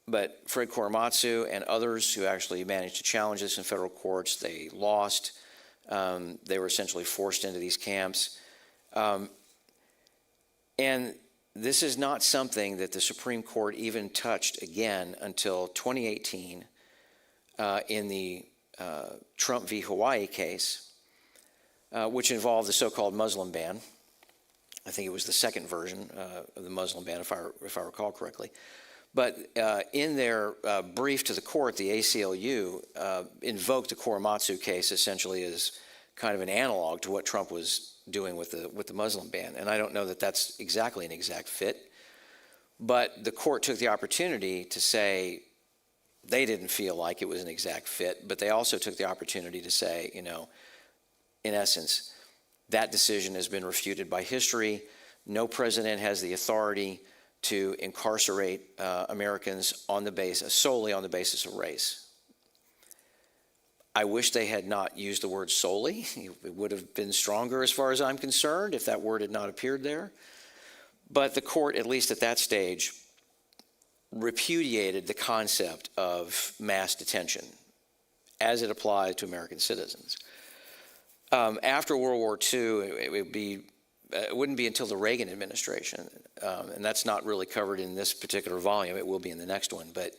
But Fred Korematsu and others who actually managed to challenge this in federal courts, they lost. They were essentially forced into these camps. And this is not something that the Supreme Court even touched again until 2018 in the Trump v. Hawaii case, which involved the so-called Muslim ban. I think it was the second version of the Muslim ban, if I recall correctly. But in their brief to the court, the ACLU invoked the Korematsu case essentially as kind of an analog to what Trump was doing with the Muslim ban. And I don't know that that's exactly an exact fit, but the court took the opportunity to say they didn't feel like it was an exact fit, but they also took the opportunity to say, in essence, that decision has been refuted by history. No president has the authority to incarcerate Americans solely on the basis of race. I wish they had not used the word solely. It would have been stronger as far as I'm concerned if that word had not appeared there. But the court, at least at that stage, repudiated the concept of mass detention as it applied to American citizens. After World War II, it would be it wouldn't be until the Reagan administration, and that's not really covered in this particular volume. It will be in the next one, but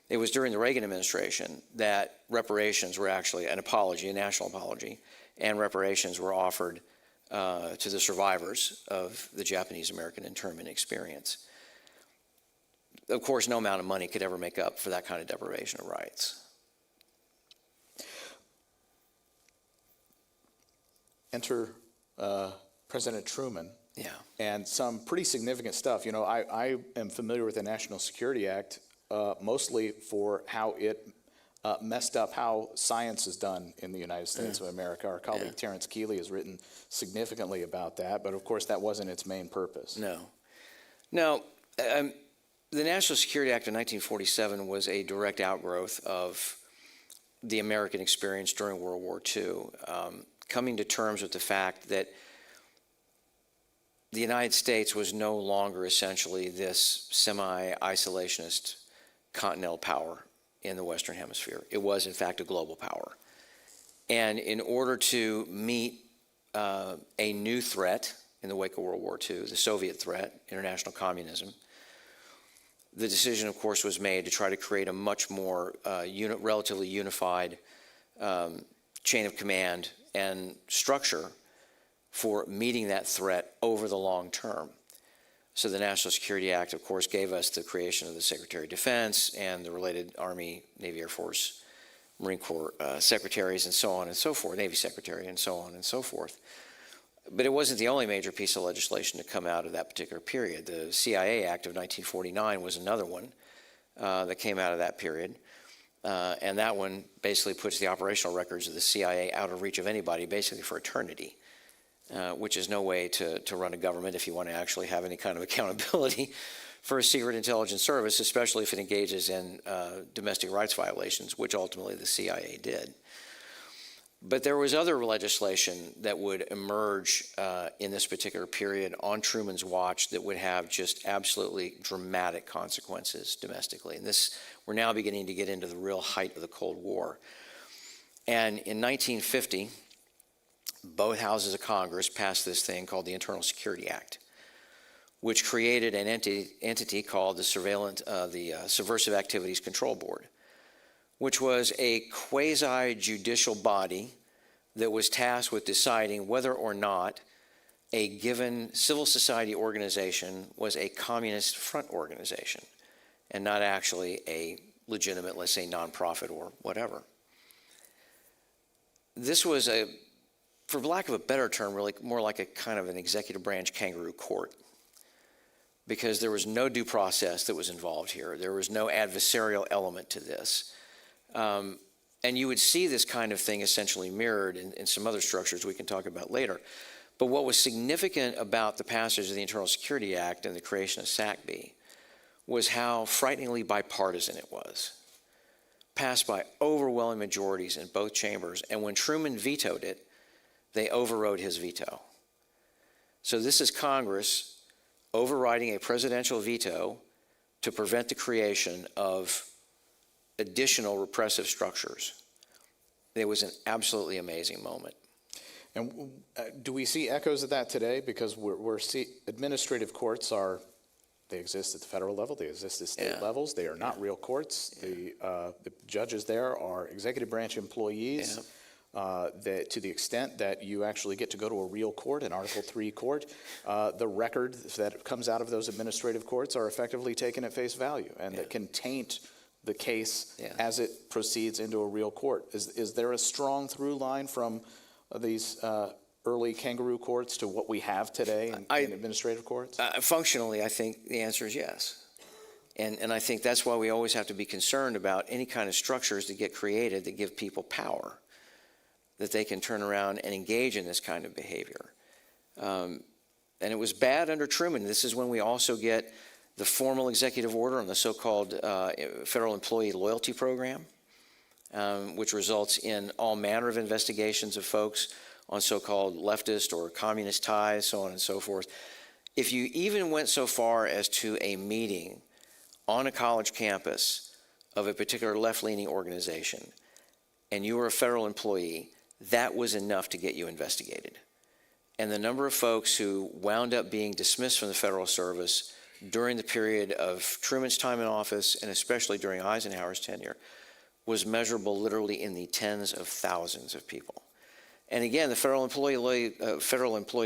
it was during the Reagan administration that reparations were actually an apology, a national apology, and reparations were offered to the survivors of the Japanese-American internment experience. Of course, no amount of money could ever make up for that kind of deprivation of rights. Enter President Truman. Yeah. And some pretty significant stuff. You know, I am familiar with the National Security Act mostly for how it messed up how science is done in the United States of America. Our colleague Terrence Keeley has written significantly about that, but of course that wasn't its main purpose. No. No, the National Security Act of 1947 was a direct outgrowth of the American experience during World War II, coming to terms with the fact that the United States was no longer essentially this semi-isolationist continental power in the Western Hemisphere. It was, in fact, a global power. And in order to meet a new threat in the wake of World War II, the Soviet threat, international communism, the decision, of course, was made to try to create a much more relatively unified chain of command and structure for meeting that threat over the long term. So the National Security Act, of course, gave us the creation of the Secretary of Defense and the related Army, Navy, Air Force, Marine Corps secretaries, and so on and so forth, Navy Secretary, and so on and so forth. But it wasn't the only major piece of legislation to come out of that particular period. The CIA Act of 1949 was another one that came out of that period. And that one basically puts the operational records of the CIA out of reach of anybody, basically for eternity. Which is no way to run a government if you want to actually have any kind of accountability for a secret intelligence service, especially if it engages in domestic rights violations, which ultimately the CIA did. But there was other legislation that would emerge in this particular period on Truman's watch that would have just absolutely dramatic consequences domestically. And this, we're now beginning to get into the real height of the Cold War. And in 1950, both houses of Congress passed this thing called the Internal Security Act, which created an entity called the Subversive Activities Control Board, which was a quasi-judicial body that was tasked with deciding whether or not a given civil society organization was a communist front organization and not actually a legitimate, let's say, nonprofit or whatever. This was for lack of a better term, really more like a kind of an executive branch kangaroo court, because there was no due process that was involved here. There was no adversarial element to this. And you would see this kind of thing essentially mirrored in some other structures we can talk about later. But what was significant about the passage of the Internal Security Act and the creation of SACB was how frighteningly bipartisan it was, passed by overwhelming majorities in both chambers. And when Truman vetoed it, they overrode his veto. So this is Congress overriding a presidential veto to prevent the creation of additional repressive structures. It was an absolutely amazing moment. And do we see echoes of that today? Because administrative courts they exist at the federal level, they exist at state levels, they are not real courts. The judges there are executive branch employees. To the extent that you actually get to go to a real court, an Article III court, the record that comes out of those administrative courts are effectively taken at face value, and that can taint the case as it proceeds into a real court. Is there a strong through line from these early kangaroo courts to what we have today in administrative courts? Functionally, I think the answer is yes. And I think that's why we always have to be concerned about any kind of structures that get created that give people power, that they can turn around and engage in this kind of behavior. And it was bad under Truman. This is when we also get the formal executive order on the so-called Federal Employee Loyalty Program, which results in all manner of investigations of folks on so-called leftist or communist ties, so on and so forth. If you even went so far as to a meeting on a college campus of a particular left-leaning organization, and you were a federal employee, that was enough to get you investigated. and the number of folks who wound up being dismissed from the federal service during the period of Truman's time in office, and especially during Eisenhower's tenure, was measurable literally in the tens of thousands of people. And again, the Federal Employee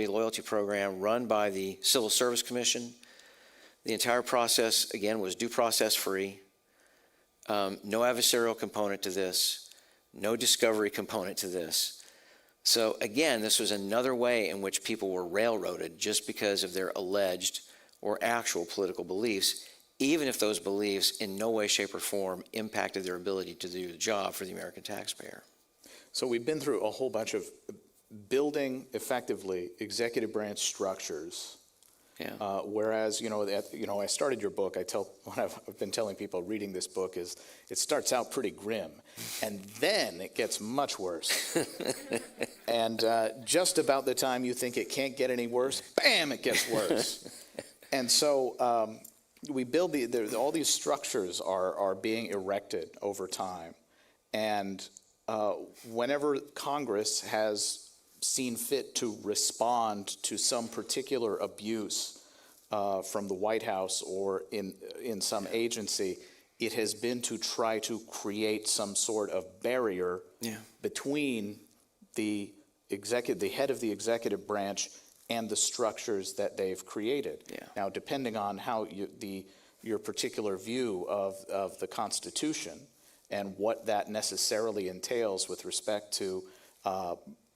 Loyalty Program, run by the Civil Service Commission, the entire process, again, was due process free. No adversarial component to this, no discovery component to this. So again, this was another way in which people were railroaded just because of their alleged or actual political beliefs, even if those beliefs in no way, shape, or form impacted their ability to do the job for the American taxpayer. So we've been through a whole bunch of building effectively executive branch structures. Yeah. Whereas, I started your book. What I've been telling people reading this book is it starts out pretty grim, and then it gets much worse. And just about the time you think it can't get any worse, bam, it gets worse. And so we build all these structures are being erected over time, and whenever Congress has seen fit to respond to some particular abuse from the White House or in some agency, it has been to try to create some sort of barrier between the head of the executive branch and the structures that they've created. Yeah. Now, depending on how your particular view of the Constitution and what that necessarily entails with respect to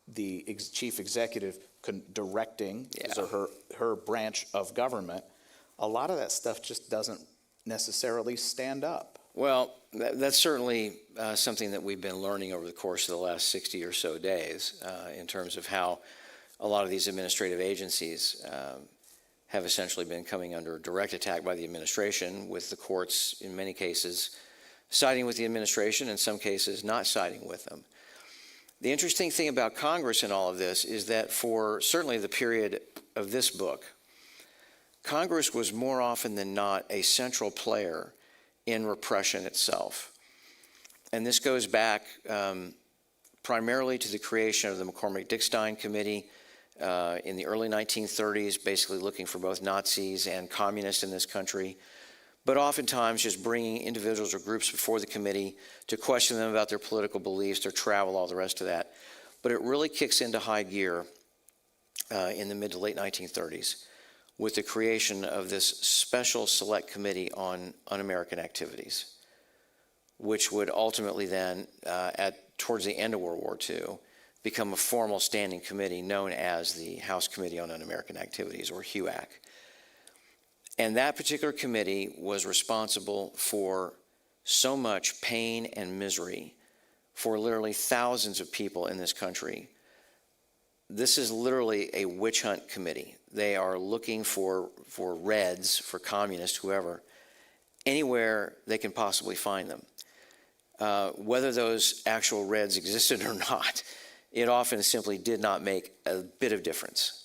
the chief executive directing her branch of government, a lot of that stuff just doesn't necessarily stand up. Well, that's certainly something that we've been learning over the course of the last 60 or so days in terms of how a lot of these administrative agencies have essentially been coming under direct attack by the administration, with the courts in many cases siding with the administration, in some cases not siding with them. The interesting thing about Congress in all of this is that for certainly the period of this book, Congress was more often than not a central player in repression itself. And this goes back primarily to the creation of the McCormick-Dickstein Committee in the early 1930s, basically looking for both Nazis and communists in this country, but oftentimes just bringing individuals or groups before the committee to question them about their political beliefs, their travel, all the rest of that. But it really kicks into high gear in the mid to late 1930s with the creation of this special select committee on un-American activities, which would ultimately then, towards the end of World War II, become a formal standing committee known as the House Committee on Un-American Activities, or HUAC. And that particular committee was responsible for so much pain and misery for literally thousands of people in this country. This is literally a witch hunt committee. They are looking for Reds, for communists, whoever, anywhere they can possibly find them. Whether those actual Reds existed or not, it often simply did not make a bit of difference.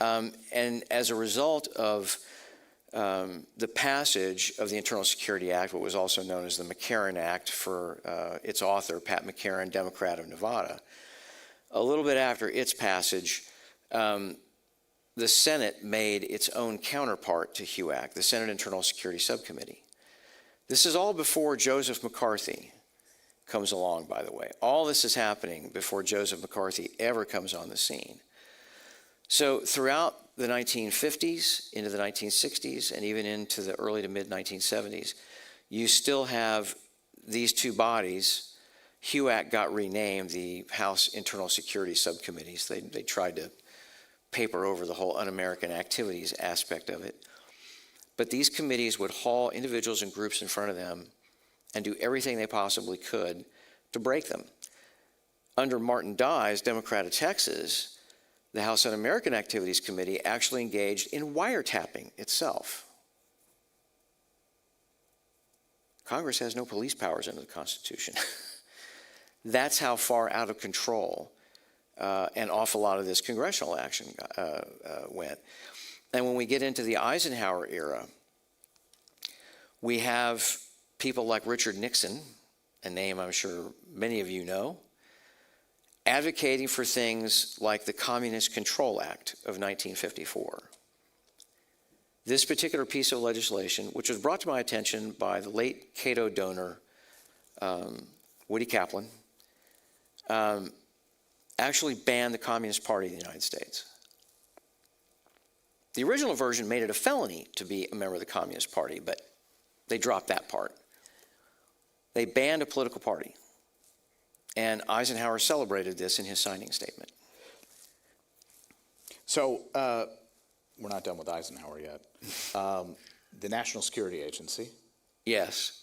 And as a result of the passage of the Internal Security Act, what was also known as the McCarran Act for its author, Pat McCarran, Democrat of Nevada, a little bit after its passage, the Senate made its own counterpart to HUAC, the Senate Internal Security Subcommittee. This is all before Joseph McCarthy comes along, by the way. All this is happening before Joseph McCarthy ever comes on the scene. So throughout the 1950s, into the 1960s, and even into the early to mid-1970s, you still have these two bodies. HUAC got renamed the House Internal Security Subcommittees. They tried to paper over the whole un-American activities aspect of it. But these committees would haul individuals and groups in front of them and do everything they possibly could to break them. Under Martin Dye's, Democrat of Texas, the House Un-American Activities Committee actually engaged in wiretapping itself. Congress has no police powers under the Constitution. That's how far out of control an awful lot of this congressional action went. And when we get into the Eisenhower era, we have people like Richard Nixon, a name I'm sure many of you know, advocating for things like the Communist Control Act of 1954. This particular piece of legislation, which was brought to my attention by the late Cato donor, Woody Kaplan, actually banned the Communist Party of the United States. The original version made it a felony to be a member of the Communist Party, but they dropped that part. They banned a political party. And Eisenhower celebrated this in his signing statement. So we're not done with Eisenhower yet. The National Security Agency Yes,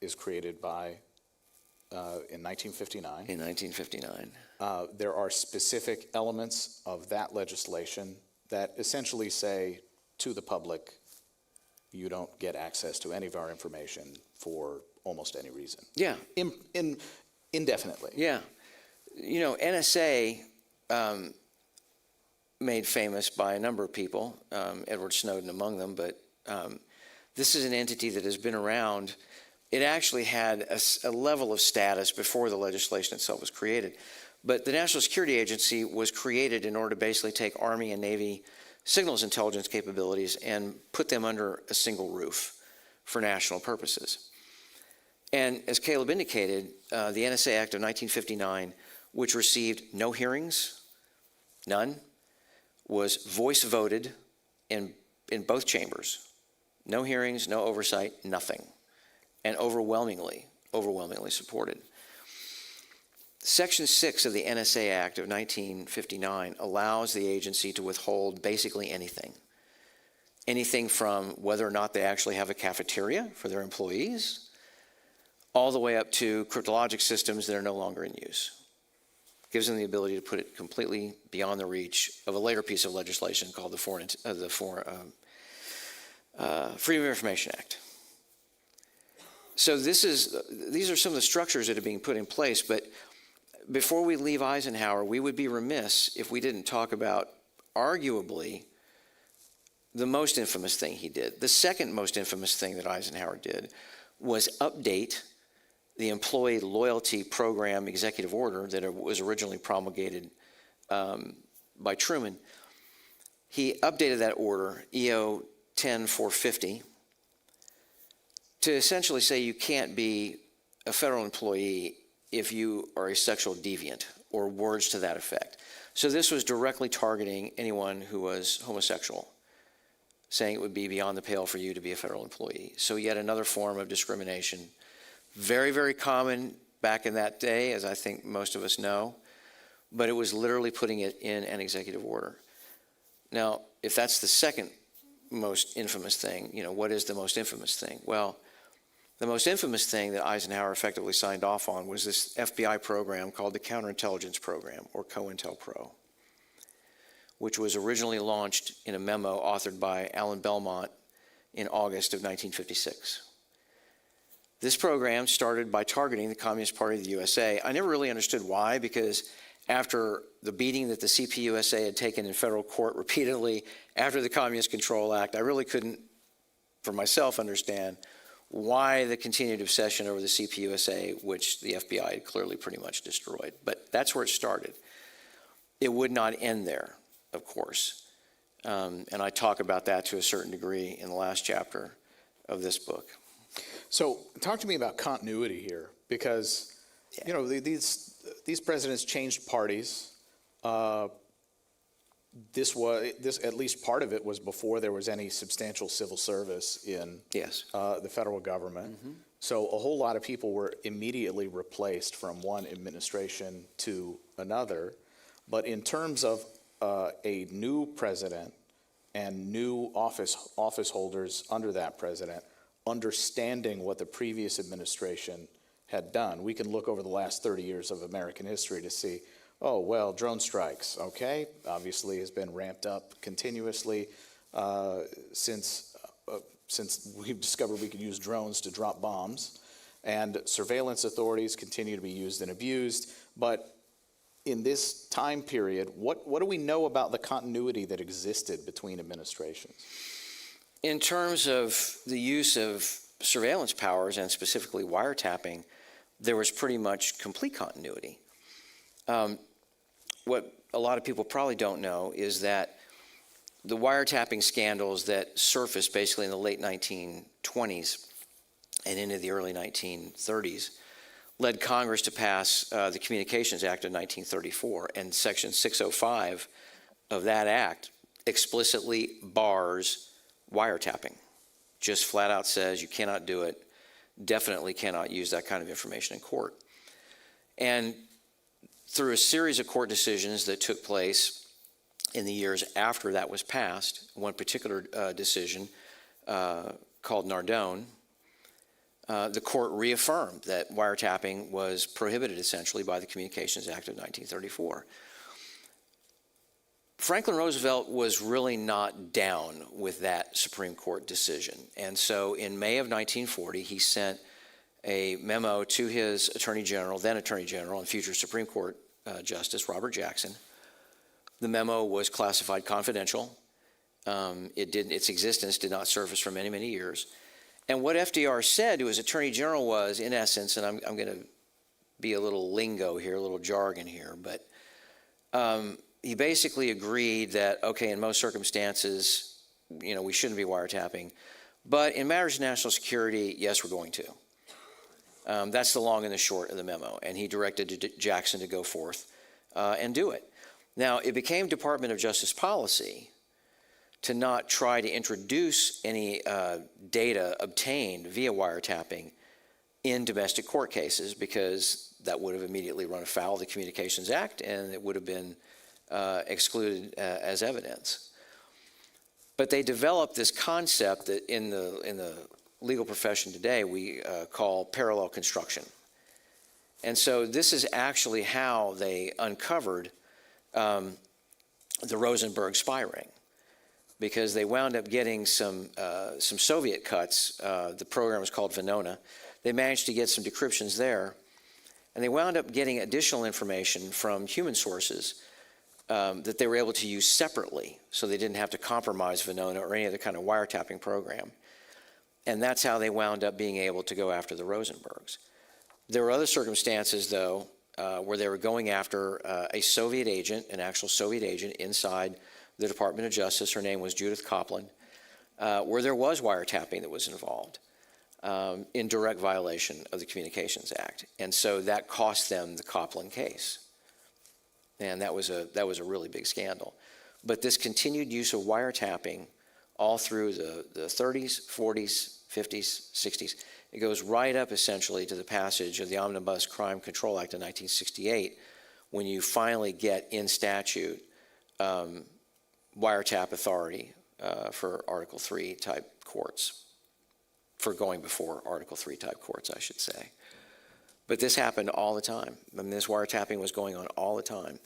is created by, in 1959. in 1959. There are specific elements of that legislation that essentially say to the public, you don't get access to any of our information for almost any reason. Yeah, Indefinitely. yeah. You know, NSA, made famous by a number of people, Edward Snowden among them, but this is an entity that has been around. It actually had a level of status before the legislation itself was created. But the National Security Agency was created in order to basically take Army and Navy signals intelligence capabilities and put them under a single roof for national purposes. And as Caleb indicated, the NSA Act of 1959, which received no hearings, none, was voice voted in both chambers. No hearings, no oversight, nothing. And overwhelmingly supported. Section 6 of the NSA Act of 1959 allows the agency to withhold basically anything. Anything from whether or not they actually have a cafeteria for their employees, all the way up to cryptologic systems that are no longer in use. Gives them the ability to put it completely beyond the reach of a later piece of legislation called the Freedom of Information Act. So these are some of the structures that are being put in place, but before we leave Eisenhower, we would be remiss if we didn't talk about arguably the most infamous thing he did. The second most infamous thing that Eisenhower did was update the Employee Loyalty Program Executive Order that was originally promulgated by Truman. He updated that order, EO 10450, to essentially say you can't be a federal employee if you are a sexual deviant, or words to that effect. So this was directly targeting anyone who was homosexual, saying it would be beyond the pale for you to be a federal employee. So yet another form of discrimination. Very, very common back in that day, as I think most of us know, but it was literally putting it in an executive order. Now, if that's the second most infamous thing, you know, what is the most infamous thing? Well, the most infamous thing that Eisenhower effectively signed off on was this FBI program called the Counterintelligence Program, or COINTELPRO, which was originally launched in a memo authored by Alan Belmont in August of 1956. This program started by targeting the Communist Party of the USA. I never really understood why, because after the beating that the CPUSA had taken in federal court repeatedly after the Communist Control Act, I really couldn't, for myself, understand why the continued obsession over the CPUSA, which the FBI had clearly pretty much destroyed. But that's where it started. It would not end there, of course. And I talk about that to a certain degree in the last chapter of this book. So talk to me about continuity here, because you know these presidents changed parties. This at least part of it was before there was any substantial civil service in the federal government. Mm-hmm. So a whole lot of people were immediately replaced from one administration to another. But in terms of a new president and new office holders under that president, understanding what the previous administration had done, we can look over the last 30 years of American history to see, oh, well, drone strikes, okay, obviously has been ramped up continuously since we've discovered we can use drones to drop bombs. And surveillance authorities continue to be used and abused. But in this time period, what do we know about the continuity that existed between administrations? In terms of the use of surveillance powers, and specifically wiretapping, there was pretty much complete continuity. What a lot of people probably don't know is that the wiretapping scandals that surfaced basically in the late 1920s and into the early 1930s led Congress to pass the Communications Act of 1934, and Section 605 of that act explicitly bars wiretapping. Just flat out says you cannot do it, definitely cannot use that kind of information in court. And through a series of court decisions that took place in the years after that was passed, one particular decision called Nardone, the court reaffirmed that wiretapping was prohibited essentially by the Communications Act of 1934. Franklin Roosevelt was really not down with that Supreme Court decision. And so in May of 1940, he sent a memo to his Attorney General, then Attorney General and future Supreme Court Justice Robert Jackson. The memo was classified confidential. Its existence did not surface for many, many years. And what FDR said to his Attorney General was, in essence, and I'm going to be a little lingo here, a little jargon here, but he basically agreed that, okay, in most circumstances, we shouldn't be wiretapping. But in matters of national security, yes, we're going to. That's the long and the short of the memo. And he directed Jackson to go forth and do it. Now, it became Department of Justice policy to not try to introduce any data obtained via wiretapping in domestic court cases, because that would have immediately run afoul of the Communications Act and it would have been excluded as evidence. But they developed this concept that in the legal profession today we call parallel construction. And so this is actually how they uncovered the Rosenberg spy ring, because they wound up getting some Soviet cuts. The program was called Venona. They managed to get some decryptions there, and they wound up getting additional information from human sources that they were able to use separately, so they didn't have to compromise Venona or any other kind of wiretapping program. And that's how they wound up being able to go after the Rosenbergs. There were other circumstances, though, where they were going after a Soviet agent, an actual Soviet agent inside the Department of Justice. Her name was Judith Kaplan, where there was wiretapping that was involved in direct violation of the Communications Act. And so that cost them the Kaplan case. And that was a really big scandal. But this continued use of wiretapping all through the 30s, 40s, 50s, 60s, it goes right up essentially to the passage of the Omnibus Crime Control Act of 1968, when you finally get in statute wiretap authority for Article 3 type courts, for going before Article 3 type courts, I should say. But this happened all the time. I mean, this wiretapping was going on all the time.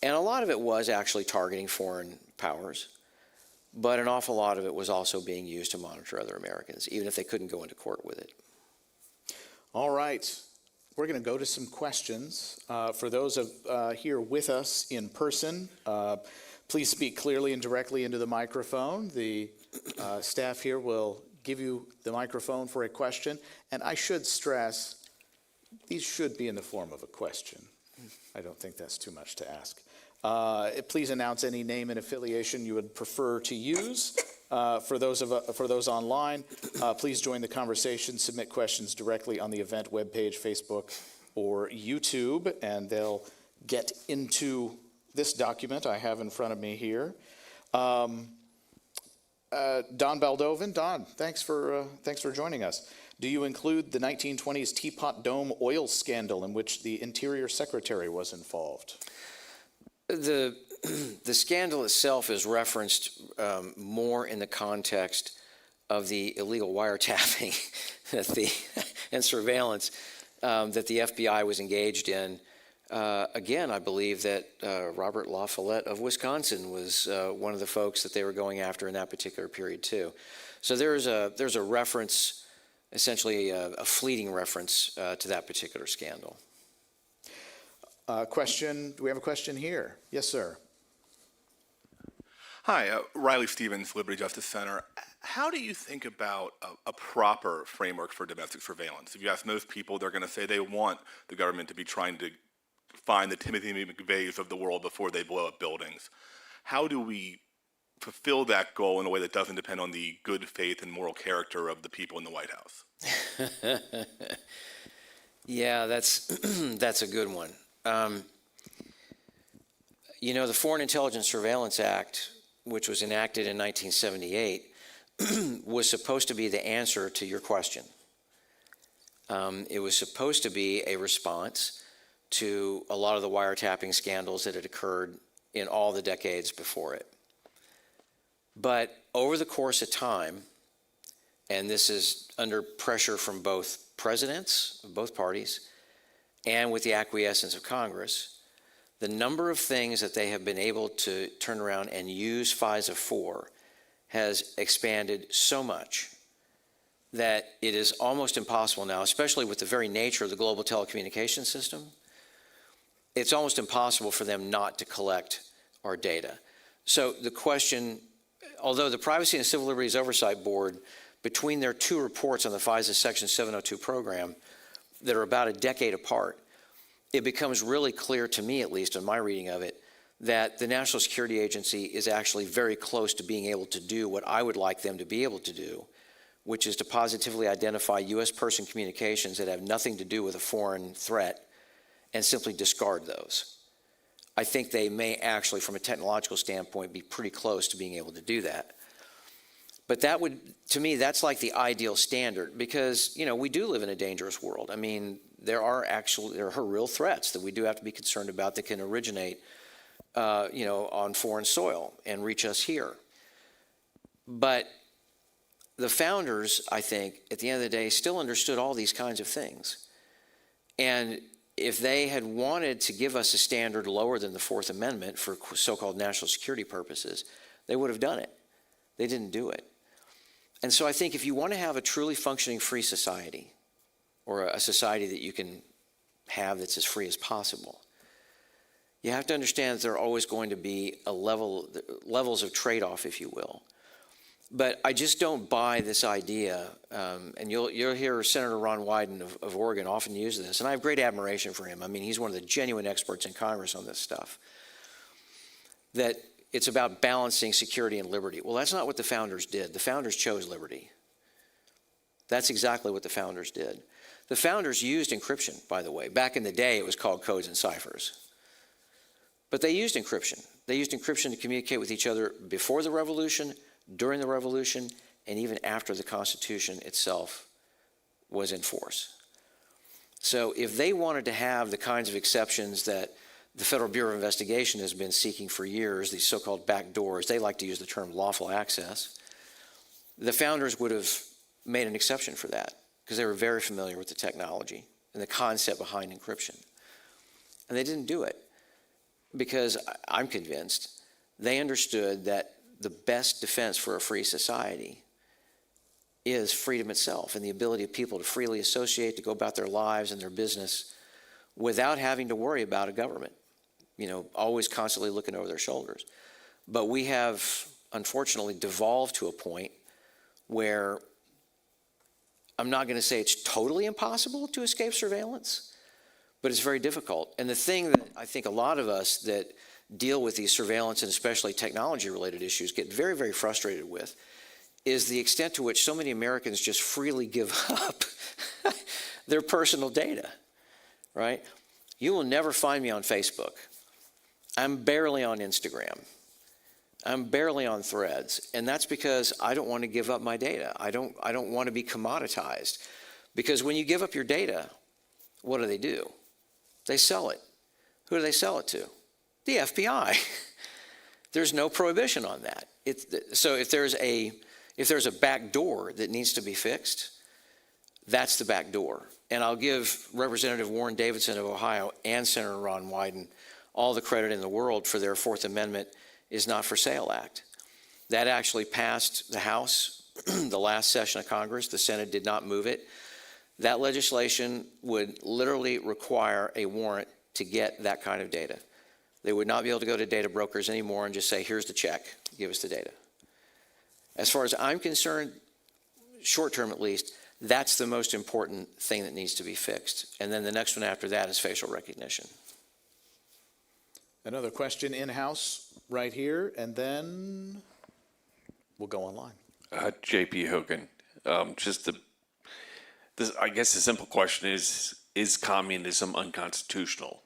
And a lot of it was actually targeting foreign powers, but an awful lot of it was also being used to monitor other Americans, even if they couldn't go into court with it. All right. We're going to go to some questions. For those here with us in person, please speak clearly and directly into the microphone. The staff here will give you the microphone for a question. And I should stress, these should be in the form of a question. I don't think that's too much to ask. Please announce any name and affiliation you would prefer to use. For those online, please join the conversation. Submit questions directly on the event webpage, Facebook, or YouTube, and they'll get into this document I have in front of me here. Don Baldovan, Don, thanks for joining us. Do you include the 1920s Teapot Dome oil scandal in which the Interior Secretary was involved? The scandal itself is referenced more in the context of the illegal wiretapping and surveillance that the FBI was engaged in. Again, I believe that Robert La Follette of Wisconsin was one of the folks that they were going after in that particular period too. So there's a reference, essentially a fleeting reference to that particular scandal. Question, do we have a question here? Yes, sir. Hi, Riley Stevens, Liberty Justice Center. How do you think about a proper framework for domestic surveillance? If you ask most people, they're going to say they want the government to be trying to find the Timothy McVeighs of the world before they blow up buildings. How do we fulfill that goal in a way that doesn't depend on the good faith and moral character of the people in the White House? Yeah, that's a good one. You know, the Foreign Intelligence Surveillance Act, which was enacted in 1978, was supposed to be the answer to your question. It was supposed to be a response to a lot of the wiretapping scandals that had occurred in all the decades before it. But over the course of time, and this is under pressure from both presidents of both parties and with the acquiescence of Congress, the number of things that they have been able to turn around and use FISA for has expanded so much that it is almost impossible now, especially with the very nature of the global telecommunications system, it's almost impossible for them not to collect our data. So the question, although the Privacy and Civil Liberties Oversight Board, between their two reports on the FISA Section 702 program that are about a decade apart, it becomes really clear to me, at least in my reading of it, that the National Security Agency is actually very close to being able to do what I would like them to be able to do, which is to positively identify U.S. person communications that have nothing to do with a foreign threat and simply discard those. I think they may actually, from a technological standpoint, be pretty close to being able to do that. But that would, to me, that's like the ideal standard because, you know, we do live in a dangerous world. I mean, there are real threats that we do have to be concerned about that can originate, you know, on foreign soil and reach us here. But the founders, I think, at the end of the day, still understood all these kinds of things. And if they had wanted to give us a standard lower than the Fourth Amendment for so-called national security purposes, they would have done it. They didn't do it. And so I think if you want to have a truly functioning free society, or a society that you can have that's as free as possible, you have to understand that there are always going to be levels of trade-off, if you will. But I just don't buy this idea, and you'll hear Senator Ron Wyden of Oregon often use this, and I have great admiration for him. I mean, he's one of the genuine experts in Congress on this stuff, that it's about balancing security and liberty. Well, that's not what the founders did. The founders chose liberty. That's exactly what the founders did. The founders used encryption, by the way. Back in the day, it was called codes and ciphers. But they used encryption. They used encryption to communicate with each other before the revolution, during the revolution, and even after the Constitution itself was in force. So if they wanted to have the kinds of exceptions that the Federal Bureau of Investigation has been seeking for years, these so-called back doors, they like to use the term lawful access, the founders would have made an exception for that because they were very familiar with the technology and the concept behind encryption. And they didn't do it because I'm convinced they understood that the best defense for a free society is freedom itself and the ability of people to freely associate, to go about their lives and their business without having to worry about a government, you know, always constantly looking over their shoulders. But we have, unfortunately, devolved to a point where I'm not going to say it's totally impossible to escape surveillance, but it's very difficult. And the thing that I think a lot of us that deal with these surveillance and especially technology-related issues get very, very frustrated with is the extent to which so many Americans just freely give up their personal data, right? You will never find me on Facebook. I'm barely on Instagram. I'm barely on Threads. And that's because I don't want to give up my data. I don't want to be commoditized. Because when you give up your data, what do? They sell it. Who do they sell it to? The FBI. There's no prohibition on that. So if there's a back door that needs to be fixed, that's the back door. And I'll give Representative Warren Davidson of Ohio and Senator Ron Wyden all the credit in the world for their Fourth Amendment is not for sale act. That actually passed the House the last session of Congress. The Senate did not move it. That legislation would literally require a warrant to get that kind of data. They would not be able to go to data brokers anymore and just say, here's the check, give us the data. As far as I'm concerned, short term at least, that's the most important thing that needs to be fixed. And then the next one after that is facial recognition. Another question in-house right here, and then we'll go online. JP Hogan, I guess the simple question is communism unconstitutional?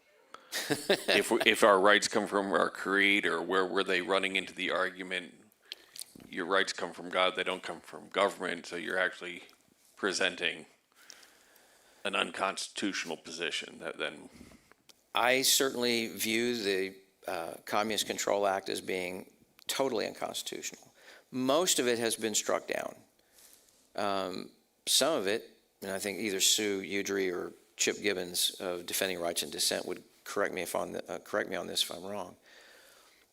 if our rights come from our creator, where were they running into the argument, your rights come from God, they don't come from government, so you're actually presenting an unconstitutional position that then... I certainly view the Communist Control Act as being totally unconstitutional. Most of it has been struck down. Some of it, and I think either Sue Udry or Chip Gibbons of Defending Rights and Dissent would correct me on this if I'm wrong.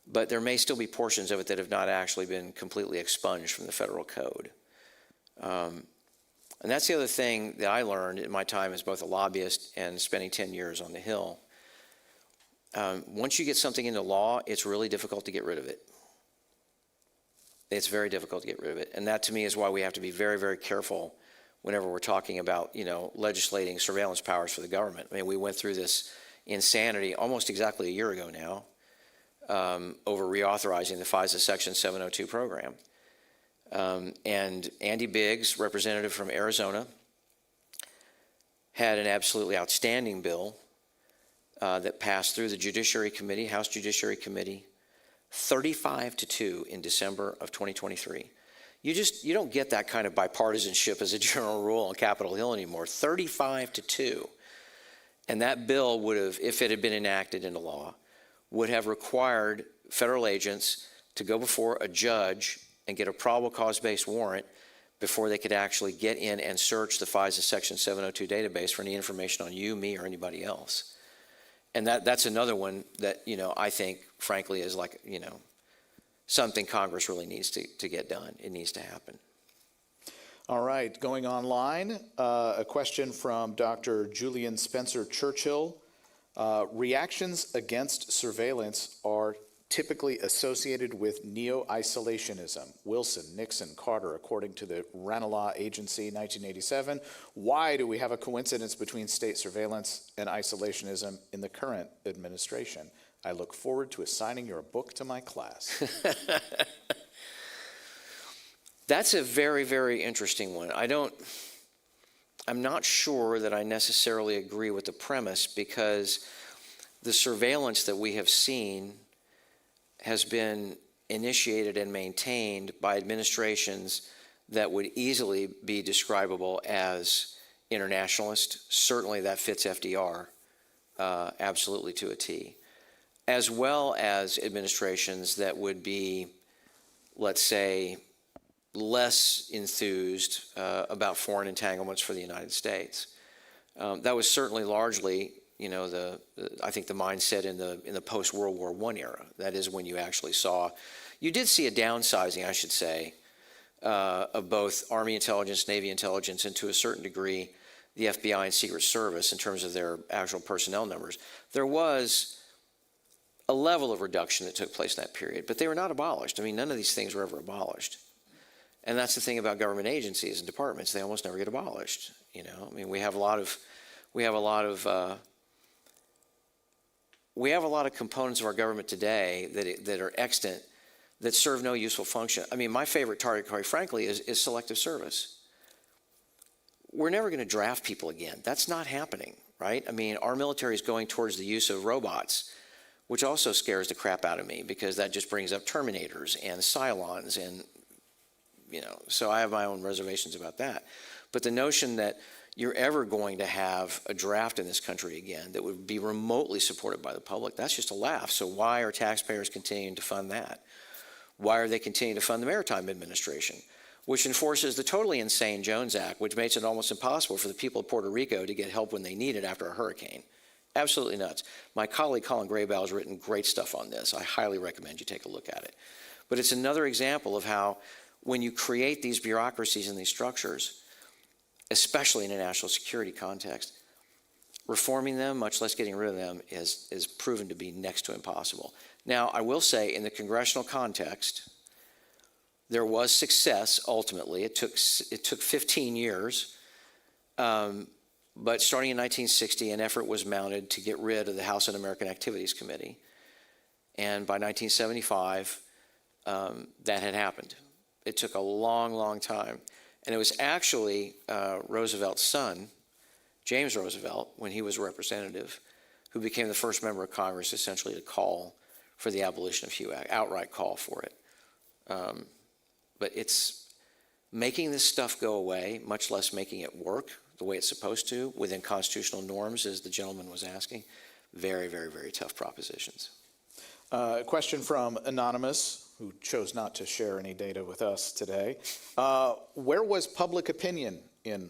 But there may still be portions of it that have not actually been completely expunged from the federal code. And that's the other thing that I learned in my time as both a lobbyist and spending 10 years on the Hill. Once you get something into law, it's really difficult to get rid of it. It's very difficult to get rid of it. And that to me is why we have to be very, very careful whenever we're talking about, legislating surveillance powers for the government. I mean, we went through this insanity almost exactly a year ago now over reauthorizing the FISA Section 702 program. And Andy Biggs, representative from Arizona, had an absolutely outstanding bill that passed through the Judiciary Committee, House Judiciary Committee, 35-2 in December of 2023. You don't get that kind of bipartisanship as a general rule on Capitol Hill anymore. 35-2. And that bill would have, if it had been enacted into law, would have required federal agents to go before a judge and get a probable cause-based warrant before they could actually get in and search the FISA Section 702 database for any information on you, me, or anybody else. And that's another one that, I think, frankly, is like, something Congress really needs to get done. It needs to happen. All right, going online, a question from Dr. Julian Spencer Churchill. Reactions against surveillance are typically associated with neo-isolationism. Wilson, Nixon, Carter, according to the Ranelagh Agency, 1987. Why do we have a coincidence between state surveillance and isolationism in the current administration? I look forward to assigning your book to my class. That's a very, very interesting one. I'm not sure that I necessarily agree with the premise, because the surveillance that we have seen has been initiated and maintained by administrations that would easily be describable as internationalist. Certainly that fits FDR absolutely to a T, as well as administrations that would be, let's say, less enthused about foreign entanglements for the United States. That was certainly largely, I think the mindset in the post-World War I era. That is when you actually you did see a downsizing, I should say, of both Army intelligence, Navy intelligence, and to a certain degree, the FBI and Secret Service in terms of their actual personnel numbers. There was a level of reduction that took place in that period, but they were not abolished. I mean, none of these things were ever abolished. And that's the thing about government agencies and departments; they almost never get abolished. I mean, we have a lot of components of our government today that are extant, that serve no useful function. I mean, my favorite target, quite frankly, is selective service. We're never going to draft people again. That's not happening, right? I mean, our military is going towards the use of robots, which also scares the crap out of me, because that just brings up Terminators and Cylons and. So I have my own reservations about that. But the notion that you're ever going to have a draft in this country again that would be remotely supported by the public, that's just a laugh. So why are taxpayers continuing to fund that? Why are they continuing to fund the Maritime Administration, which enforces the totally insane Jones Act, which makes it almost impossible for the people of Puerto Rico to get help when they need it after a hurricane? Absolutely nuts. My colleague Colin Graybow has written great stuff on this. I highly recommend you take a look at it. But it's another example of how when you create these bureaucracies and these structures, especially in a national security context, reforming them, much less getting rid of them, is proven to be next to impossible. Now, I will say, in the congressional context, there was success ultimately. It took 15 years, but starting in 1960, an effort was mounted to get rid of the House Un-American Activities Committee. And by 1975, that had happened. It took a long, long time. And it was actually Roosevelt's son, James Roosevelt, when he was a representative, who became the first member of Congress essentially to call for the abolition of HUAC, outright call for it. But it's making this stuff go away, much less making it work the way it's supposed to within constitutional norms, as the gentleman was asking. Very, very, very tough propositions. A question from Anonymous, who chose not to share any data with us today. Where was public opinion in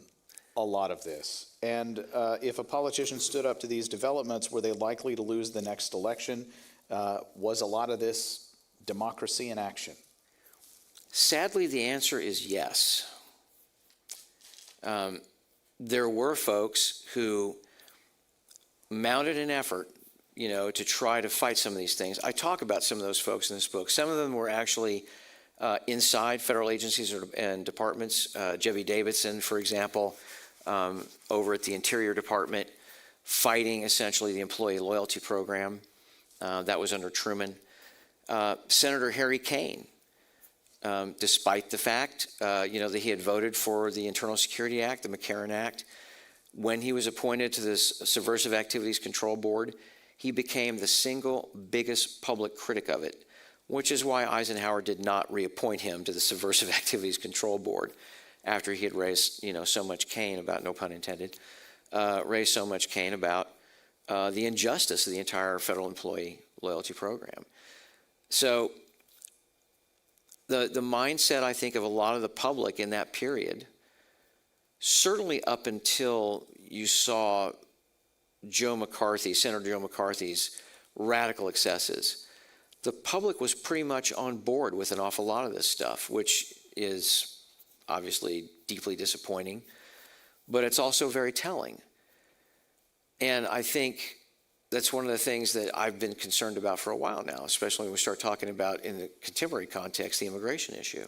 a lot of this? And if a politician stood up to these developments, were they likely to lose the next election? Was a lot of this democracy in action? Sadly, the answer is yes. There were folks who mounted an effort, to try to fight some of these things. I talk about some of those folks in this book. Some of them were actually inside federal agencies and departments. Jebby Davidson, for example, over at the Interior Department, fighting essentially the employee loyalty program that was under Truman. Senator Harry Kane, despite the fact, that he had voted for the Internal Security Act, the McCarran Act, when he was appointed to this Subversive Activities Control Board, he became the single biggest public critic of it, which is why Eisenhower did not reappoint him to the Subversive Activities Control Board after he had raised, so much cane about, no pun intended, raised so much cane about the injustice of the entire federal employee loyalty program. So the mindset, I think, of a lot of the public in that period, certainly up until you saw Senator Joe McCarthy's radical excesses, the public was pretty much on board with an awful lot of this stuff, which is obviously deeply disappointing, but it's also very telling. And I think that's one of the things that I've been concerned about for a while now, especially when we start talking about, in the contemporary context, the immigration issue.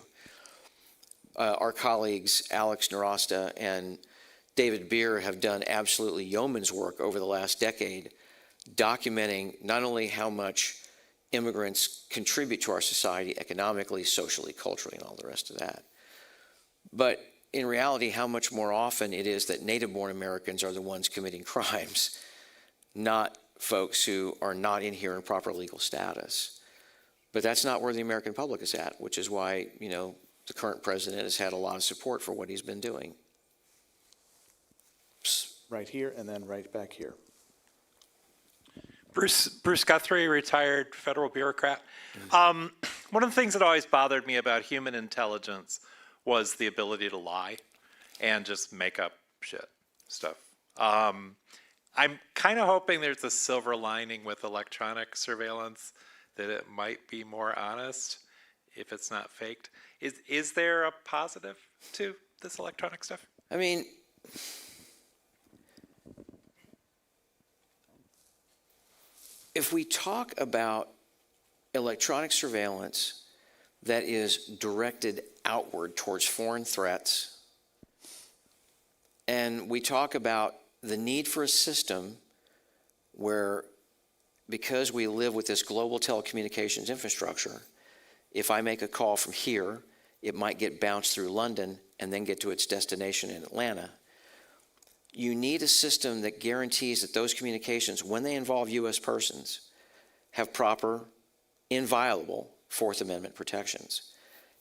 Our colleagues, Alex Narasta and David Beer, have done absolutely yeoman's work over the last decade, documenting not only how much immigrants contribute to our society economically, socially, culturally, and all the rest of that, but in reality, how much more often it is that native-born Americans are the ones committing crimes, not folks who are not in here in proper legal status. But that's not where the American public is at, which is why, the current president has had a lot of support for what he's been doing. Right here and then right back here. Bruce Guthrie, retired federal bureaucrat. One of the things that always bothered me about human intelligence was the ability to lie and just make up stuff. I'm kind of hoping there's a silver lining with electronic surveillance, that it might be more honest if it's not faked. Is there a positive to this electronic stuff? I mean, if we talk about electronic surveillance that is directed outward towards foreign threats, and we talk about the need for a system where, because we live with this global telecommunications infrastructure, if I make a call from here, it might get bounced through London and then get to its destination in Atlanta. You need a system that guarantees that those communications, when they involve U.S. persons, have proper, inviolable Fourth Amendment protections.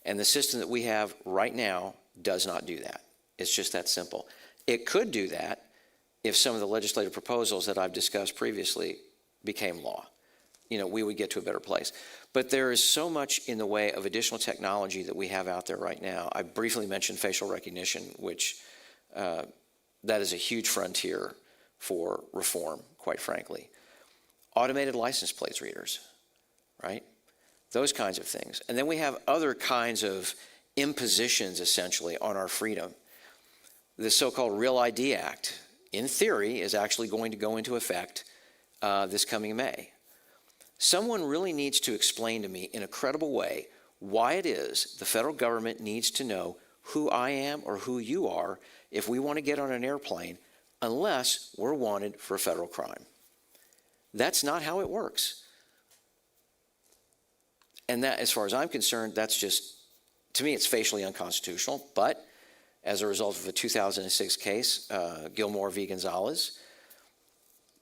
And the system that we have right now does not do that. It's just that simple. It could do that if some of the legislative proposals that I've discussed previously became law. We would get to a better place. But there is so much in the way of additional technology that we have out there right now. I briefly mentioned facial recognition, which that is a huge frontier for reform, quite frankly. Automated license plate readers, right? Those kinds of things. And then we have other kinds of impositions, essentially, on our freedom. The so-called Real ID Act, in theory, is actually going to go into effect this coming May. Someone really needs to explain to me in a credible way why it is the federal government needs to know who I am or who you are if we want to get on an airplane, unless we're wanted for a federal crime. That's not how it works. And that, as far as I'm concerned, that's just, to me, it's facially unconstitutional. But as a result of a 2006 case, Gilmore v. Gonzalez,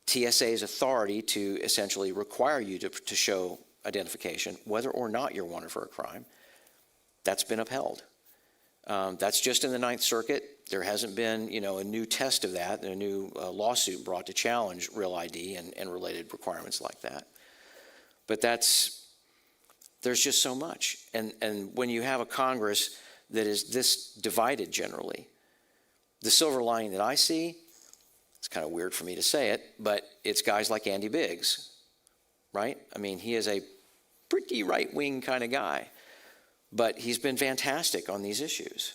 TSA's authority to essentially require you to show identification, whether or not you're wanted for a crime, that's been upheld. That's just in the Ninth Circuit. There hasn't been, a new test of that, a new lawsuit brought to challenge Real ID and related requirements like that. But there's just so much. And when you have a Congress that is this divided generally, the silver lining that I see, it's kind of weird for me to say it, but it's guys like Andy Biggs, right? I mean, he is a pretty right-wing kind of guy, but he's been fantastic on these issues.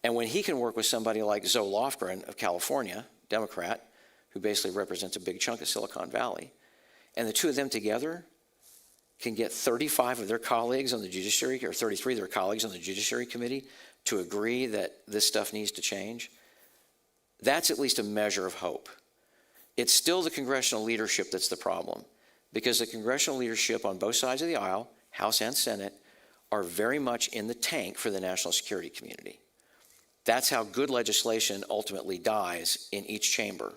And when he can work with somebody like Zoe Lofgren of California, Democrat, who basically represents a big chunk of Silicon Valley, and the two of them together can get 35 of their colleagues on the Judiciary, or 33 of their colleagues on the Judiciary Committee to agree that this stuff needs to change, that's at least a measure of hope. It's still the congressional leadership that's the problem, because the congressional leadership on both sides of the aisle, House and Senate, are very much in the tank for the national security community. That's how good legislation ultimately dies in each chamber.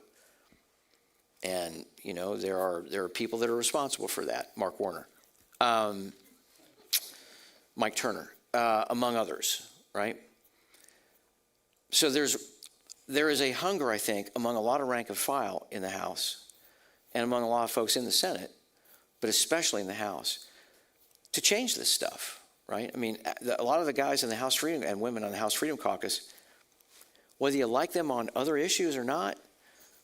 And, there are people that are responsible for that. Mark Warner, Mike Turner, among others, right? So there is a hunger, I think, among a lot of rank and file in the House and among a lot of folks in the Senate, but especially in the House, to change this stuff, right? I mean, a lot of the guys in the House Freedom and women on the House Freedom Caucus, whether you like them on other issues or not,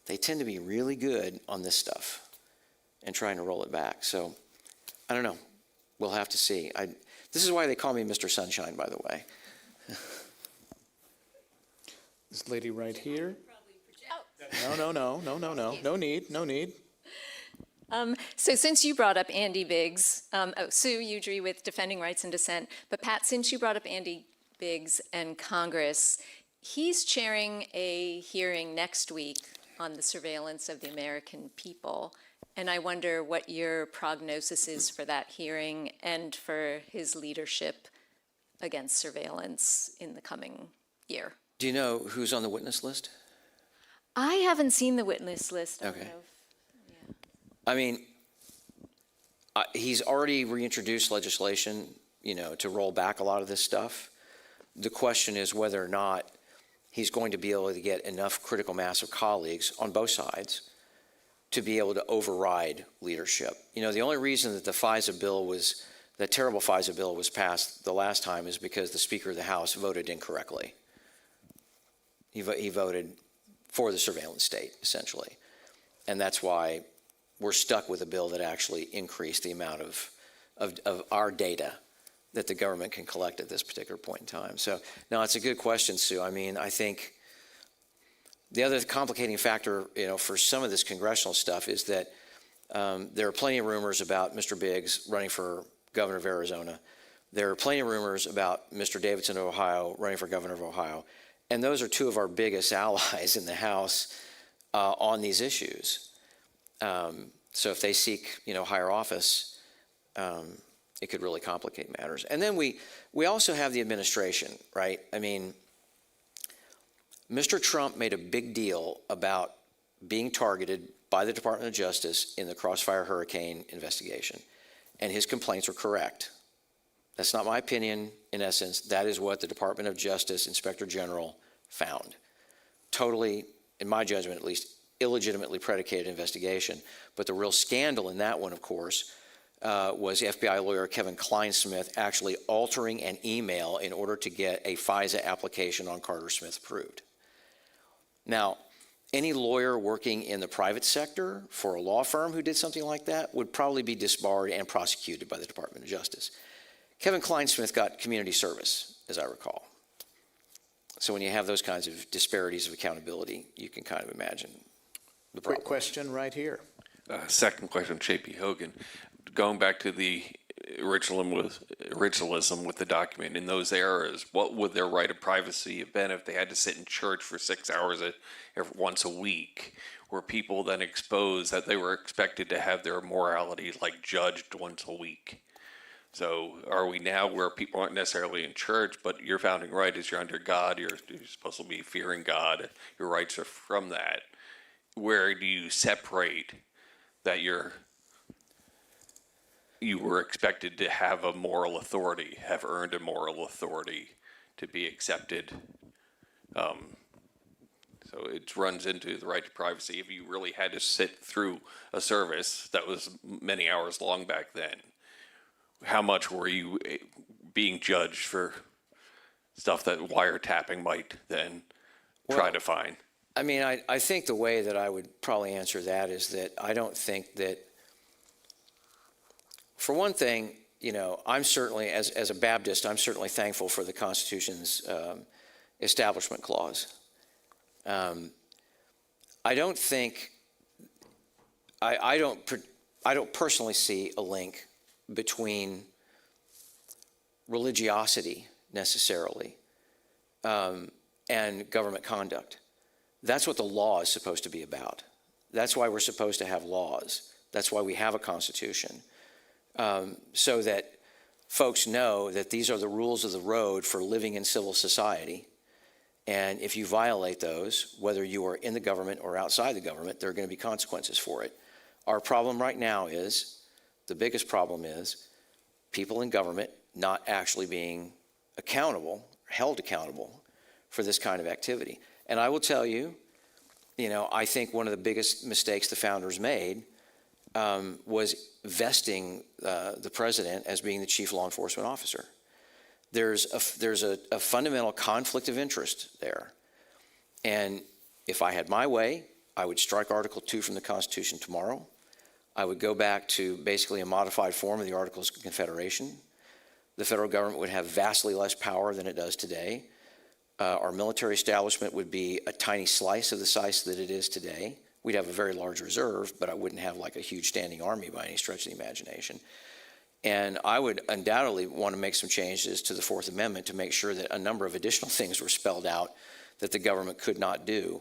they tend to be really good on this stuff and trying to roll it back. So, I don't know. We'll have to see. This is why they call me Mr. Sunshine, by the way. This lady right here. No. No need. So since you brought up Andy Biggs, Sue Udry with Defending Rights and Dissent, but Pat, since you brought up Andy Biggs and Congress, he's chairing a hearing next week on the surveillance of the American people. And I wonder what your prognosis is for that hearing and for his leadership against surveillance in the coming year. Do you know who's on the witness list? I haven't seen the witness list. I don't Okay. know. I mean, he's already reintroduced legislation, to roll back a lot of this stuff. The question is whether or not he's going to be able to get enough critical mass of colleagues on both sides to be able to override leadership. The only reason that that terrible FISA bill was passed the last time is because the Speaker of the House voted incorrectly. He voted for the surveillance state, essentially. And that's why we're stuck with a bill that actually increased the amount of our data that the government can collect at this particular point in time. So, no, it's a good question, Sue. I mean, I think the other complicating factor, for some of this congressional stuff is that there are plenty of rumors about Mr. Biggs running for governor of Arizona. There are plenty of rumors about Mr. Davidson of Ohio running for governor of Ohio. And those are two of our biggest allies in the House on these issues. So if they seek, higher office, it could really complicate matters. And then we also have the administration, right? I mean, Mr. Trump made a big deal about being targeted by the Department of Justice in the Crossfire Hurricane investigation, and his complaints were correct. That's not my opinion, in essence. That is what the Department of Justice Inspector General found. Totally, in my judgment at least, illegitimately predicated investigation. But the real scandal in that one, of course, was FBI lawyer Kevin Kleinsmith actually altering an email in order to get a FISA application on Carter Smith approved. Now, any lawyer working in the private sector for a law firm who did something like that would probably be disbarred and prosecuted by the Department of Justice. Kevin Kleinsmith got community service, as I recall. So when you have those kinds of disparities of accountability, you can kind of imagine the problem. Quick question right here. Second question, J.P. Hogan. Going back to the originalism with the document in those eras, what would their right of privacy have been if they had to sit in church for 6 hours once a week? Were people then exposed that they were expected to have their morality judged once a week? So are we now where people aren't necessarily in church, but your founding right is you're under God, you're supposed to be fearing God, your rights are from that. Where do you separate that you were expected to have a moral authority, have earned a moral authority to be accepted? So it runs into the right to privacy. If you really had to sit through a service that was many hours long back then, how much were you being judged for stuff that wiretapping might then try to find? I mean, I think the way that I would probably answer that is that I don't think that, for one thing, you know, I'm certainly, as a Baptist, I'm certainly thankful for the Constitution's Establishment Clause. I don't think, I don't personally see a link between religiosity necessarily and government conduct. That's what the law is supposed to be about. That's why we're supposed to have laws. That's why we have a constitution, so that folks know that these are the rules of the road for living in civil society. And if you violate those, whether you are in the government or outside the government, there are going to be consequences for it. Our problem right now is, the biggest problem is, people in government not actually being accountable, held accountable for this kind of activity. And I will tell you, you know, I think one of the biggest mistakes the founders made was vesting the president as being the chief law enforcement officer. There's a fundamental conflict of interest there. And if I had my way, I would strike Article 2 from the Constitution tomorrow. I would go back to basically a modified form of the Articles of Confederation. The federal government would have vastly less power than it does today. Our military establishment would be a tiny slice of the size that it is today. We'd have a very large reserve, but I wouldn't have like a huge standing army by any stretch of the imagination. And I would undoubtedly want to make some changes to the Fourth Amendment to make sure that a number of additional things were spelled out that the government could not do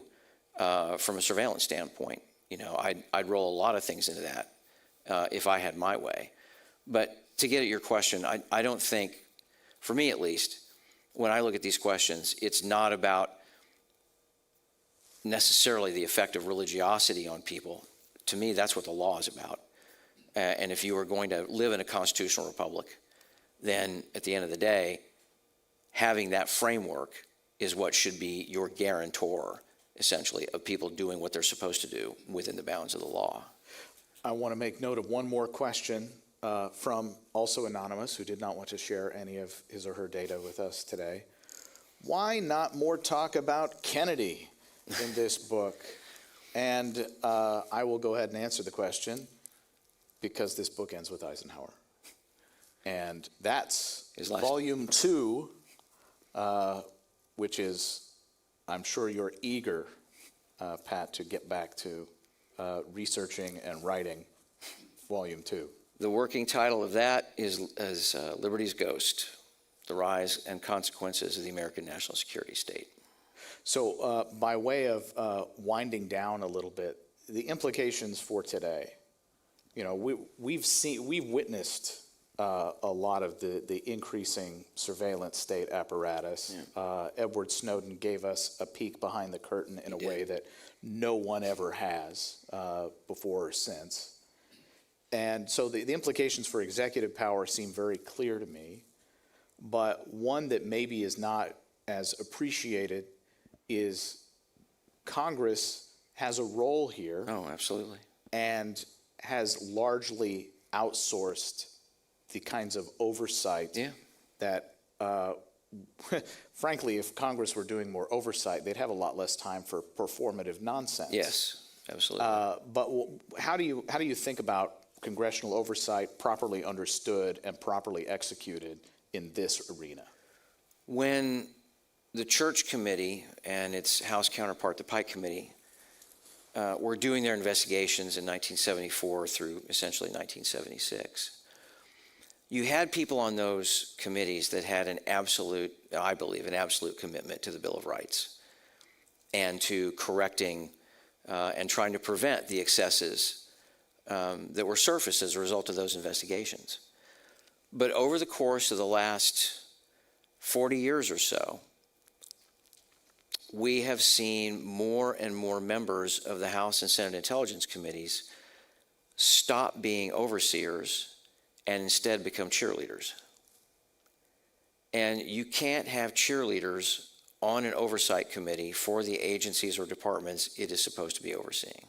from a surveillance standpoint. You know, I'd roll a lot of things into that if I had my way. But to get at your question, I don't think, for me at least, when I look at these questions, it's not about necessarily the effect of religiosity on people. To me, that's what the law is about. And if you are going to live in a constitutional republic, then at the end of the day, having that framework is what should be your guarantor, essentially, of people doing what they're supposed to do within the bounds of the law. I want to make note of one more question from also Anonymous, who did not want to share any of his or her data with us today. Why not more talk about Kennedy in this book? And I will go ahead and answer the question, because this book ends with Eisenhower. And that's volume 2, which is, I'm sure you're eager, Pat, to get back to researching and writing volume 2. The working title of that is Liberty's Ghost, The Rise and Consequences of the American National Security State. So by way of winding down a little bit, the implications for today, you know, we've witnessed a lot of the increasing surveillance state apparatus. Yeah. Edward Snowden gave us a peek behind the curtain in a way that no one ever has before or since. And so the implications for executive power seem very clear to me, but one that maybe is not as appreciated is Congress has a role here. Oh, absolutely. And has largely outsourced the kinds of oversight that, frankly, if Congress were doing more oversight, they'd have a lot less time for performative nonsense. Yes, absolutely. But how do you think about congressional oversight properly understood and properly executed in this arena? When the Church Committee and its House counterpart, the Pike Committee, were doing their investigations in 1974 through essentially 1976, you had people on those committees that had an absolute, I believe, an absolute commitment to the Bill of Rights and to correcting and trying to prevent the excesses that were surfaced as a result of those investigations. But over the course of the last 40 years or so, we have seen more and more members of the House and Senate Intelligence Committees stop being overseers and instead become cheerleaders. And you can't have cheerleaders on an oversight committee for the agencies or departments it is supposed to be overseeing.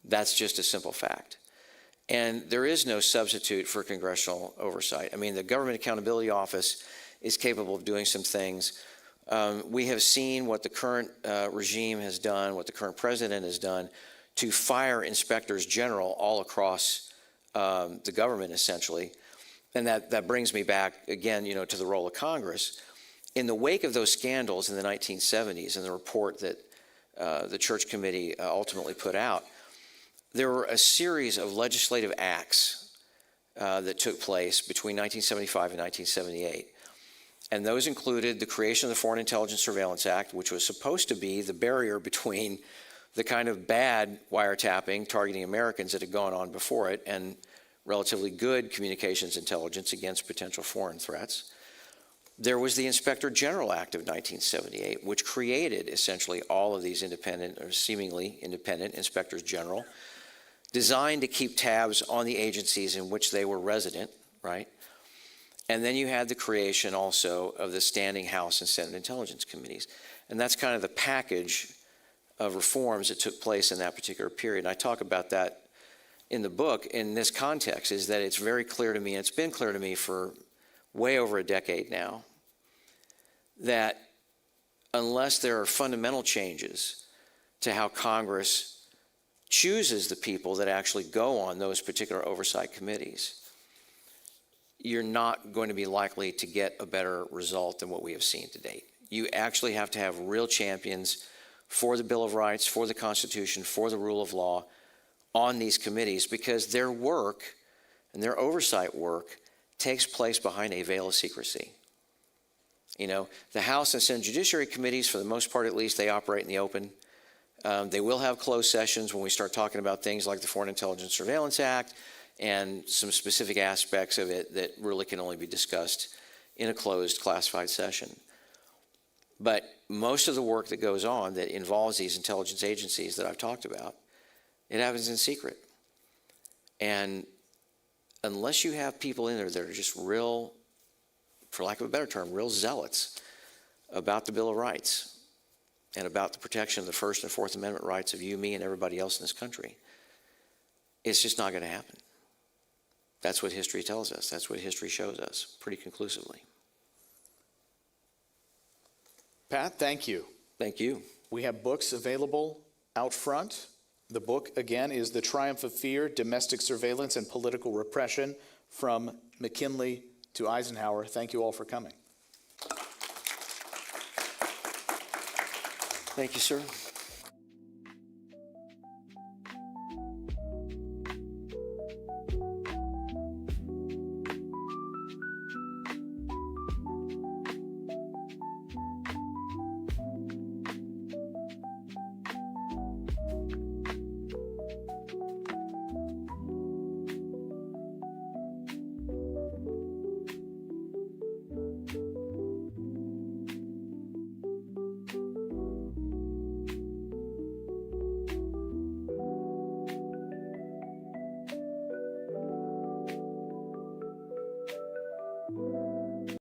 That's just a simple fact. And there is no substitute for congressional oversight. I mean, the Government Accountability Office is capable of doing some things. We have seen what the current regime has done, what the current president has done to fire inspectors general all across the government, essentially. And that brings me back again, to the role of Congress. In the wake of those scandals in the 1970s and the report that the Church Committee ultimately put out, there were a series of legislative acts that took place between 1975 and 1978. And those included the creation of the Foreign Intelligence Surveillance Act, which was supposed to be the barrier between the kind of bad wiretapping targeting Americans that had gone on before it and relatively good communications intelligence against potential foreign threats. There was the Inspector General Act of 1978, which created essentially all of these independent or seemingly independent inspectors general, designed to keep tabs on the agencies in which they were resident, right? And then you had the creation also of the standing House and Senate Intelligence Committees. And that's kind of the package of reforms that took place in that particular period. And I talk about that in the book in this context, is that it's very clear to me, and it's been clear to me for way over a decade now, that unless there are fundamental changes to how Congress chooses the people that actually go on those particular oversight committees, you're not going to be likely to get a better result than what we have seen to date. You actually have to have real champions for the Bill of Rights, for the Constitution, for the rule of law on these committees, because their work and their oversight work takes place behind a veil of secrecy. The House and Senate Judiciary Committees, for the most part at least, they operate in the open. They will have closed sessions when we start talking about things like the Foreign Intelligence Surveillance Act and some specific aspects of it that really can only be discussed in a closed classified session. But most of the work that goes on that involves these intelligence agencies that I've talked about, it happens in secret. And unless you have people in there that are just real, for lack of a better term, real zealots about the Bill of Rights and about the protection of the First and Fourth Amendment rights of you, me, and everybody else in this country, it's just not going to happen. That's what history tells us. That's what history shows us pretty conclusively. Pat, thank you. Thank you. We have books available out front. The book, again, is The Triumph of Fear, Domestic Surveillance and Political Repression, from McKinley to Eisenhower. Thank you all for coming. Thank you, sir.